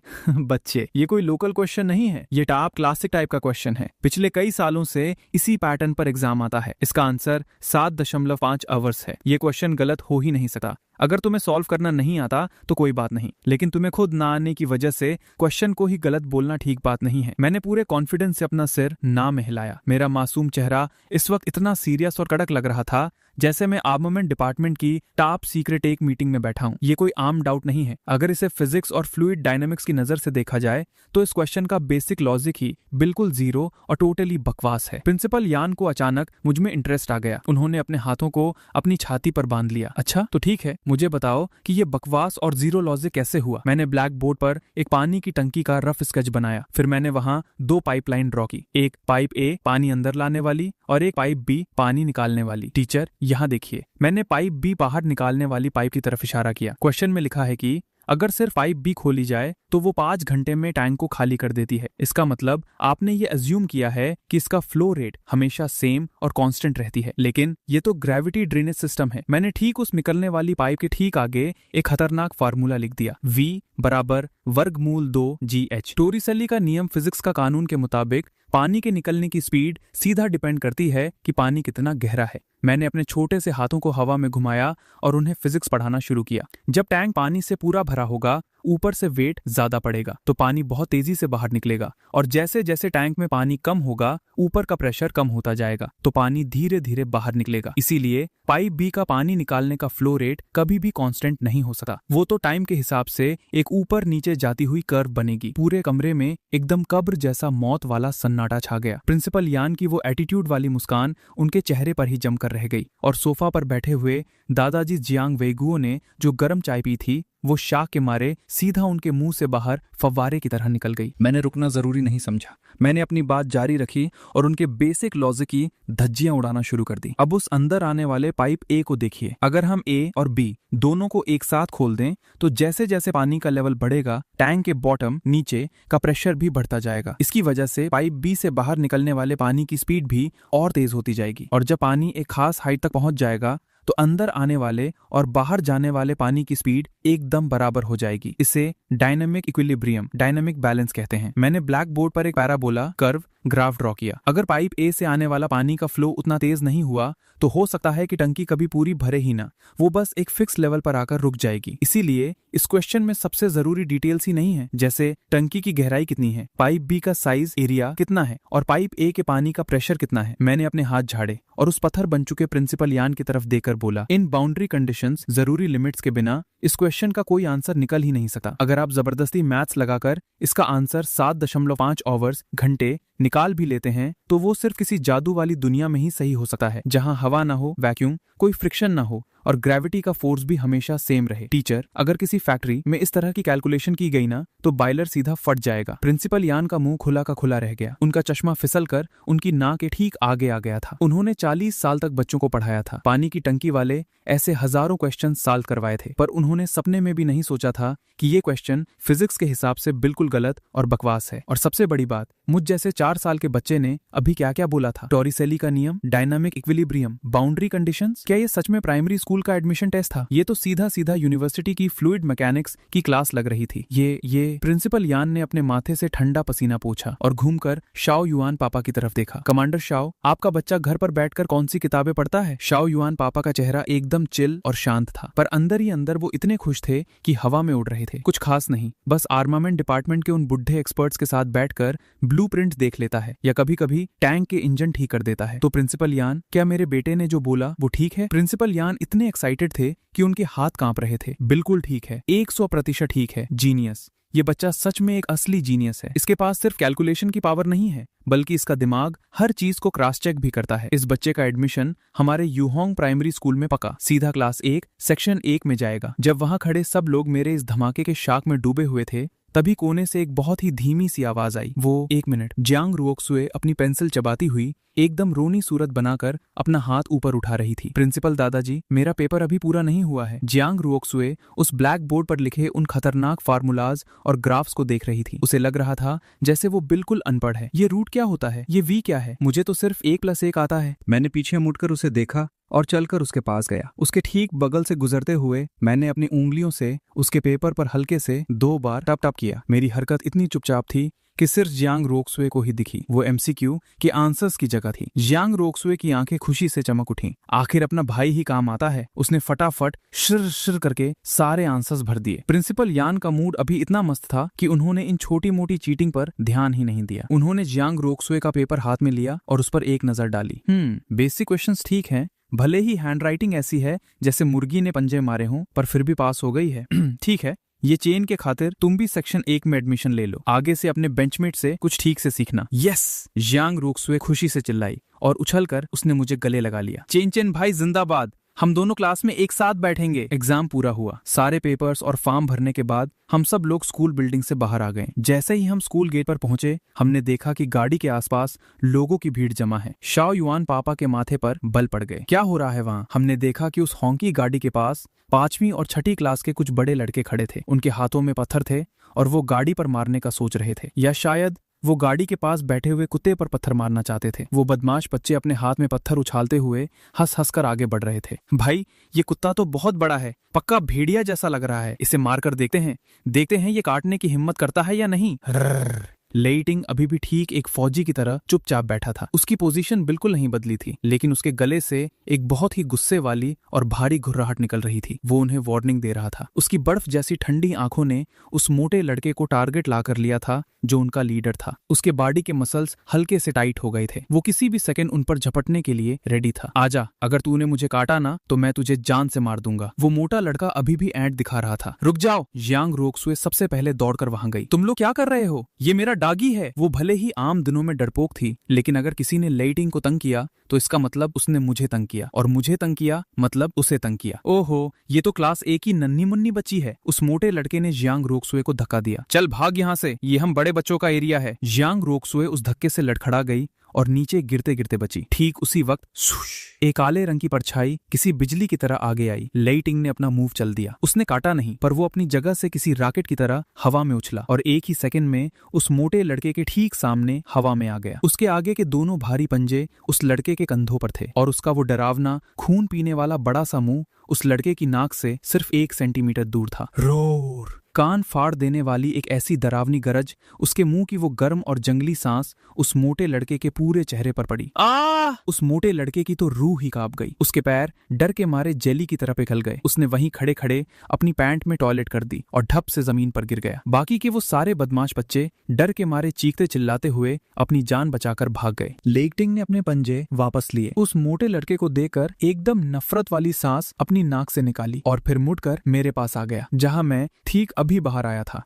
बच्चे, ये कोई लोकल क्वेश्चन नहीं है, ये टॉप क्लासिक टाइप का क्वेश्चन है। पिछले कई सालों से इसी पैटर्न पर एग्जाम आता है। इसका आंसर 7.5 आवर्स है। ये क्वेश्चन गलत हो ही नहीं सकता। अगर तुम्हें सॉल्व करना नहीं आता तो कोई बात नहीं, लेकिन तुम्हें खुद ना आने की वजह से क्वेश्चन को ही गलत बोलना ठीक बात नहीं है। मैंने पूरे कॉन्फिडेंस से अपना सिर ना में हिलाया। मेरा मासूम चेहरा इस वक्त इतना सीरियस और कड़क लग रहा था जैसे मैं आर्मामेंट डिपार्टमेंट की टॉप सीक्रेट एक मीटिंग में बैठा हूँ। ये कोई आम डाउट नहीं है। अगर इसे फिजिक्स और फ्लूइड डायनामिक्स की नजर से देखा जाए तो इस क्वेश्चन का बेसिक लॉजिक ही बिल्कुल जीरो और टोटली बकवास है। प्रिंसिपल यान को अचानक मुझ में इंटरेस्ट आ गया। उन्होंने अपने हाथों को अपनी छाती पर बांध लिया। अच्छा तो ठीक है, मुझे बताओ कि ये बकवास और जीरो लॉजिक कैसे हुआ। मैंने ब्लैक बोर्ड पर एक पानी की टंकी का रफ स्केच बनाया। फिर मैंने वहां दो पाइपलाइन ड्रॉ की, एक पाइप ए पानी अंदर लाने वाली और एक पाइप बी पानी निकालने वाली। टीचर यहाँ देखिए, मैंने पाइप बी बाहर निकालने वाली पाइप की तरफ इशारा किया। क्वेश्चन में लिखा है कि अगर सिर्फ पाइप बी खोली जाए तो वो 5 घंटे में टैंक को खाली कर देती है। इसका मतलब आपने ये अज्यूम किया है कि इसका फ्लो रेट हमेशा सेम और कांस्टेंट रहती है, लेकिन ये तो ग्रेविटी ड्रेनेज सिस्टम है। मैंने ठीक उस निकलने वाली पाइप के ठीक आगे एक खतरनाक फार्मूला लिख दिया, V बराबर वर्गमूल 2 GH। टोरिसेली का नियम फिजिक्स का कानून के मुताबिक पानी के निकलने की स्पीड सीधा डिपेंड करती है कि पानी कितना गहरा है। मैंने अपने छोटे से हाथों को हवा में घुमाया और उन्हें फिजिक्स पढ़ाना शुरू किया। जब टैंक पानी से पूरा भरा होगा, ऊपर से वेट ज्यादा पड़ेगा तो पानी बहुत तेजी से बाहर निकलेगा, और जैसे जैसे टैंक में पानी कम होगा ऊपर का प्रेशर कम होता जाएगा तो पानी धीरे धीरे बाहर निकलेगा। इसीलिए पाइप बी का पानी निकालने का फ्लो रेट कभी भी कांस्टेंट नहीं हो सकता। वो तो टाइम के हिसाब से एक ऊपर नीचे जाती हुई कर्व बनेगी। पूरे कमरे में एकदम कब्र जैसा मौत वाला सन्नाटा छा गया। प्रिंसिपल यान की वो एटीट्यूड वाली मुस्कान उनके चेहरे पर ही जमकर रह गई, और सोफा पर बैठे हुए दादाजी जियांग वेगुओ ने जो गर्म चाय पी थी वो शाह के मारे सीधा उनके मुंह से बाहर फव्वारे की तरह निकल गई। मैंने रुकना जरूरी नहीं समझा। मैंने अपनी बात जारी रखी और उनके बेसिक लॉजिक की धज्जियां उड़ाना शुरू कर दी। अब उस अंदर आने वाले पाइप ए को देखिए। अगर हम ए और बी दोनों को एक साथ खोल दें तो जैसे जैसे पानी का लेवल बढ़ेगा टैंक के बॉटम नीचे का प्रेशर भी बढ़ता जाएगा। इसकी वजह से पाइप बी से बाहर निकलने वाले पानी की स्पीड भी और तेज होती जाएगी, और जब पानी एक खास हाइट तक पहुंच जाएगा तो अंदर आने वाले और बाहर जाने वाले पानी की स्पीड एकदम बराबर हो जाएगी। इसे डायनामिक इक्विलिब्रियम, डायनामिक बैलेंस कहते हैं। मैंने ब्लैक बोर्ड पर एक पैराबोला कर्व ग्राफ ड्रॉ किया। अगर पाइप ए से आने वाला पानी का फ्लो उतना तेज नहीं हुआ तो हो सकता है कि टंकी कभी पूरी भरे ही ना, वो बस एक फिक्स लेवल पर आकर रुक जाएगी। इसीलिए इस क्वेश्चन में सबसे जरूरी डिटेल्स ही नहीं है, जैसे टंकी की गहराई कितनी है, पाइप बी का साइज एरिया कितना है और पाइप ए के पानी का प्रेशर कितना है। मैंने अपने हाथ झाड़े और उस पत्थर बन चुके प्रिंसिपल यान की तरफ देखकर बोला, इन बाउंड्री कंडीशंस, जरूरी लिमिट्स के बिना इस क्वेश्चन का कोई आंसर निकल ही नहीं सकता। अगर आप जबरदस्ती मैथ्स लगाकर इसका आंसर 7.5 आवर्स घंटे निकाल भी लेते हैं तो वो सिर्फ किसी जादू वाली दुनिया में ही सही हो सकता है, जहां हवा ना हो, वैक्यूम, कोई फ्रिक्शन ना हो और ग्रेविटी का फोर्स भी हमेशा सेम रहे। टीचर, अगर किसी फैक्ट्री में इस तरह की कैलकुलेशन की गई ना तो बॉयलर सीधा फट जाएगा। प्रिंसिपल यान का मुंह खुला का खुला रह गया। उनका चश्मा फिसल कर उनकी नाक के ठीक आगे आ गया था। उन्होंने 40 साल तक बच्चों को पढ़ाया था। पानी की टंकी वाले ऐसे हजारों क्वेश्चन सॉल्व करवाए थे, पर उन्होंने सपने में भी नहीं सोचा था कि ये क्वेश्चन फिजिक्स के हिसाब से बिल्कुल गलत और बकवास है। और सबसे बड़ी बात, मुझ जैसे 4 साल के बच्चे ने अभी क्या क्या बोला था, टोरिसेली का नियम, डायनामिक इक्विलिब्रियम, बाउंड्री कंडीशंस। क्या ये सच में प्राइमरी स्कूल का एडमिशन टेस्ट था? ये तो सीधा सीधा यूनिवर्सिटी की फ्लूइड मैकेनिक्स की क्लास लग रही थी। ये प्रिंसिपल यान ने अपने माथे से ठंडा पसीना पोंछा और घूमकर शाओ युआन पापा की तरफ देखा। कमांडर शाओ, आपका बच्चा घर पर बैठकर कौन सी किताबें पढ़ता है? शाओ युआन पापा का चेहरा एकदम चिल और शांत था, पर अंदर ही अंदर वो इतने खुश थे कि हवा में उड़ रहे थे। कुछ खास नहीं, बस आर्मामेंट डिपार्टमेंट के उन बुढ़े एक्सपर्ट्स के साथ बैठकर ब्लूप्रिंट देख लेता है या कभी कभी टैंक के इंजन ठीक कर देता है। तो प्रिंसिपल यान, क्या मेरे बेटे ने जो बोला वो ठीक है? प्रिंसिपल यान इतने एक्साइटेड थे कि उनके हाथ कांप रहे थे। बिल्कुल ठीक है, 100% ठीक है। जीनियस, ये बच्चा सच में एक असली जीनियस है। इसके पास सिर्फ कैलकुलेशन की पावर नहीं है, बल्कि इसका दिमाग हर चीज को क्रॉस चेक भी करता है। इस बच्चे का एडमिशन हमारे यूहोंग प्राइमरी स्कूल में पक्का, सीधा क्लास 1 सेक्शन 1 में जाएगा। जब वहां खड़े सब लोग मेरे इस धमाके के शाक में डूबे हुए थे, तभी कोने से एक बहुत ही धीमी सी आवाज आई, वो 1 मिनट। जियांग रुओक्सुए अपनी पेंसिल चबाती हुई एकदम रोनी सूरत बनाकर अपना हाथ ऊपर उठा रही थी। प्रिंसिपल दादाजी, मेरा पेपर अभी पूरा नहीं हुआ है। जियांग रुओक्सुए उस ब्लैक बोर्ड पर लिखे उन खतरनाक फार्मूलाज और ग्राफ्स को देख रही थी। उसे लग रहा था जैसे वो बिल्कुल अनपढ़ है। ये रूट क्या होता है? ये वी क्या है? मुझे तो सिर्फ 1+1 आता है। मैंने पीछे मुड़कर उसे देखा और चलकर उसके पास गया। उसके ठीक बगल से गुजरते हुए मैंने अपनी उंगलियों से उसके पेपर पर हल्के से 2 बार टप टप किया। मेरी हरकत इतनी चुपचाप थी कि सिर्फ जियांग रुओक्सुए को ही दिखी। वो एमसीक्यू के आंसर्स की जगह थी। जियांग रुओक्सुए की आंखें खुशी से चमक उठी। आखिर अपना भाई ही काम आता है। उसने फटाफट शिर शिर करके सारे आंसर्स भर दिए। प्रिंसिपल यान का मूड अभी इतना मस्त था कि उन्होंने इन छोटी मोटी चीटिंग पर ध्यान ही नहीं दिया। उन्होंने जियांग रुओक्सुए का पेपर हाथ में लिया और उस पर एक नजर डाली। बेसिक क्वेश्चंस ठीक हैं, भले ही हैंडराइटिंग ऐसी है जैसे मुर्गी ने पंजे मारे हों, पर फिर भी पास हो गई है। ठीक है, ये चेन के खातिर तुम भी सेक्शन 1 में एडमिशन ले लो। आगे से अपने बेंचमेट से कुछ ठीक से सीखना। यस, यांग रोक्सुए खुशी से चिल्लाई और उछलकर उसने मुझे गले लगा लिया। चेन चेन भाई जिंदाबाद, हम दोनों क्लास में एक साथ बैठेंगे। एग्जाम पूरा हुआ, सारे पेपर्स और फॉर्म भरने के बाद हम सब लोग स्कूल बिल्डिंग से बाहर आ गए। जैसे ही हम स्कूल गेट पर पहुंचे, हमने देखा कि गाड़ी के आसपास लोगों की भीड़ जमा है। शाओ युआन पापा के माथे पर बल पड़ गए। क्या हो रहा है वहाँ? हमने देखा कि उस हॉन्की गाड़ी के पास 5वीं और 6ठी क्लास के कुछ बड़े लड़के खड़े थे। उनके हाथों में पत्थर थे और वो गाड़ी पर मारने का सोच रहे थे, या शायद वो गाड़ी के पास बैठे हुए कुत्ते पर पत्थर मारना चाहते थे। वो बदमाश बच्चे अपने हाथ में पत्थर उछालते हुए हंस हंस कर आगे बढ़ रहे थे। भाई, ये कुत्ता तो बहुत बड़ा है, पक्का भेड़िया जैसा लग रहा है। इसे मारकर देखते हैं ये काटने की हिम्मत करता है या नहीं। लेइटिंग अभी भी ठीक एक फौजी की तरह चुपचाप बैठा था। उसकी पोजीशन बिल्कुल नहीं बदली थी, लेकिन उसके गले से एक बहुत ही गुस्से वाली और भारी घुर्राहट निकल रही थी। वो उन्हें वार्निंग दे रहा था। उसकी बर्फ जैसी ठंडी आंखों ने उस मोटे लड़के को टारगेट ला कर लिया था जो उनका लीडर था। उसके बॉडी के मसल्स हल्के से टाइट हो गए थे। वो किसी भी सेकंड उन पर झपटने के लिए रेडी था। आजा, अगर तूने मुझे काटा ना तो मैं तुझे जान से मार दूंगा। वो मोटा लड़का अभी भी ऐंठ दिखा रहा था। रुक जाओ, यांग रोक्सुए सबसे पहले दौड़कर वहां गई। तुम लोग क्या कर रहे हो? ये मेरा डागी है। वो भले ही आम दिनों में डरपोक थी, लेकिन अगर किसी ने लेइटिंग को तंग किया तो इसका मतलब उसने मुझे तंग किया, और मुझे तंग किया मतलब उसे तंग किया। ओहो, ये तो क्लास A की नन्ही मुन्नी बच्ची है। उस मोटे लड़के ने यांग रोक्सुए को धक्का दिया। चल भाग यहाँ से, ये हम बड़े बच्चों का एरिया है। यांग रोक्सुए उस धक्के से लड़खड़ा गई और नीचे गिरते गिरते बची। ठीक उसी वक्त एक काले रंग की परछाई किसी बिजली की तरह आगे आई। लेइटिंग ने अपना मूव चल दिया। उसने काटा नहीं, पर वो अपनी जगह से किसी रॉकेट की तरह हवा में उछला और एक ही सेकंड में उस मोटे लड़के के ठीक सामने हवा में आ गया। उसके आगे के दोनों भारी पंजे उस लड़के के कंधों पर थे और उसका वो डरावना खून पीने वाला बड़ा सा मुंह उस लड़के की नाक से सिर्फ 1 सेंटीमीटर दूर था। रोर! कान फाड़ देने वाली एक ऐसी डरावनी गरज, उसके मुंह की वो गर्म और जंगली सांस उस मोटे लड़के के पूरे चेहरे पर पड़ी। उस मोटे लड़के की तो रूह ही कांप गई। उसके पैर डर के मारे जेली की तरह पिघल गए। उसने वहीं खड़े खड़े अपनी पैंट में टॉयलेट कर दी और ढप से जमीन पर गिर गया। बाकी के वो सारे बदमाश बच्चे डर के मारे चीखते चिल्लाते हुए अपनी जान बचाकर भाग गए। लेइटिंग ने अपने पंजे वापस लिए, उस मोटे लड़के को देखकर एकदम नफरत वाली सांस अपनी नाक से निकाली और फिर मुड़कर मेरे पास आ गया, जहां मैं ठीक अभी बाहर आया था।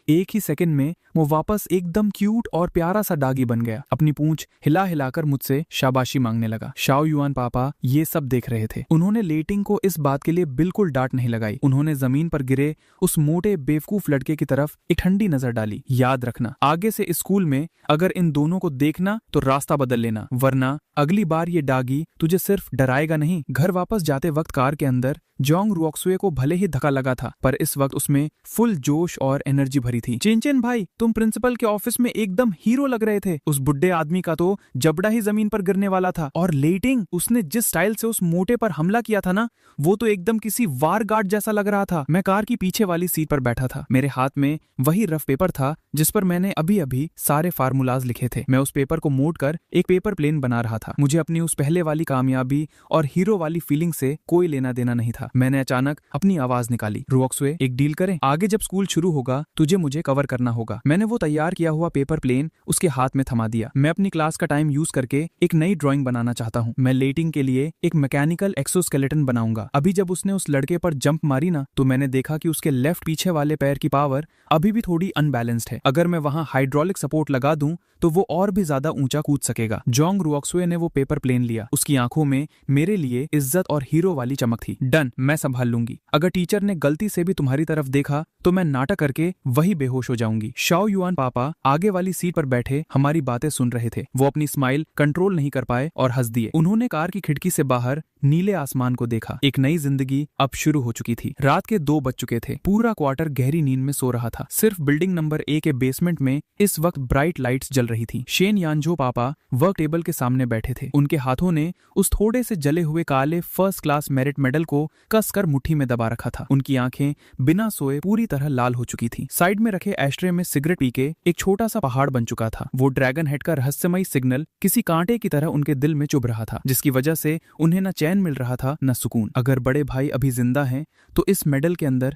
एक ही सेकंड में वो वापस एकदम क्यूट और प्यारा सा डागी बन गया। अपनी पूंछ हिला हिलाकर मुझसे शाबाशी मांगने लगा। शाओ युआन पापा ये सब देख रहे थे। उन्होंने लेइटिंग को इस बात के लिए बिल्कुल डांट नहीं लगाई। उन्होंने जमीन पर गिरे उस मोटे बेवकूफ लड़के की तरफ एक ठंडी नजर डाली। याद रखना, आगे से स्कूल में अगर इन दोनों को देखना तो रास्ता बदल लेना, वरना अगली बार ये डागी तुझे सिर्फ डराएगा नहीं। घर वापस जाते वक्त कार के अंदर जोंग रोक्सुए को भले ही धक्का लगा था, पर इस वक्त उसमें फुल जोश और एनर्जी भरी थी। चिनचिन भाई, तुम प्रिंसिपल के ऑफिस में एकदम हीरो लग रहे थे। उस बुड्ढे आदमी का तो जबड़ा ही जमीन पर गिरने वाला था, और लेइटिंग, उसने जिस स्टाइल से उस मोटे पर हमला किया था ना, वो तो एकदम किसी वार गार्ड जैसा लग रहा था। मैं कार की पीछे वाली सीट पर बैठा था। मेरे हाथ में वही रफ पेपर था जिस पर मैंने अभी अभी सारे फार्मूलाज लिखे थे। मैं उस पेपर को मोड़कर एक पेपर प्लेन बना रहा था। मुझे अपनी उस पहले वाली कामयाबी और हीरो वाली फीलिंग से कोई लेना देना नहीं था। मैंने अचानक अपनी आवाज निकाली, रोक्सुए, एक डील करें? आगे जब स्कूल शुरू होगा तुझे मुझे कवर करना होगा। मैंने वो तैयार किया हुआ पेपर प्लेन उसके हाथ में थमा दिया। मैं अपनी क्लास का टाइम यूज करके एक नई ड्राइंग बनाना चाहता हूँ। मैं लेइटिंग के लिए एक मैकेनिकल एक्सोस्केलेटन बनाऊंगा। अभी जब उसने उस लड़के पर जंप मारी ना, तो मैंने देखा कि उसके लेफ्ट पीछे वाले पैर की पावर अभी भी थोड़ी अनबैलेंस्ड है। अगर मैं वहां हाइड्रोलिक सपोर्ट लगा दूं तो वो और भी ज्यादा ऊंचा कूद सकेगा। जोंग रोक्सुए ने वो पेपर प्लेन लिया। उसकी आंखों में मेरे लिए इज्जत और हीरो वाली चमक थी। डन, मैं संभाल लूंगी। अगर टीचर ने गलती से भी तुम्हारी तरफ देखा तो मैं नाटक करके वही बेहोश हो जाऊंगी। शाओ युआन पापा आगे वाली सीट पर बैठे हमारी बातें सुन रहे थे। वो अपनी स्माइल कंट्रोल नहीं कर पाए और हंस दिए। उन्होंने कार की खिड़की से बाहर नीले आसमान को देखा। एक नई जिंदगी अब शुरू हो चुकी थी। रात के 2 बज चुके थे। पूरा क्वार्टर गहरी नींद में सो रहा था। सिर्फ बिल्डिंग नंबर A के बेसमेंट में इस वक्त ब्राइट लाइट्स जल रही थी। शेन यानजो पापा वर्क टेबल के सामने बैठे थे। उनके हाथों ने उस थोड़े से जले हुए काले फर्स्ट क्लास मेरिट मेडल को कसकर मुट्ठी में दबा रखा था। उनकी आंखें बिना सोए पूरी तरह लाल हो चुकी थी। साइड में रखे एस्ट्रे में सिगरेट पी के एक छोटा सा पहाड़ बन चुका था। वो ड्रैगन हेड का रहस्यमयी सिग्नल किसी कांटे की तरह उनके दिल में चुभ रहा था, जिसकी वजह से उन्हें न चैन मिल रहा था न सुकून। अगर बड़े भाई अभी जिंदा हैं तो इस मेडल के अंदर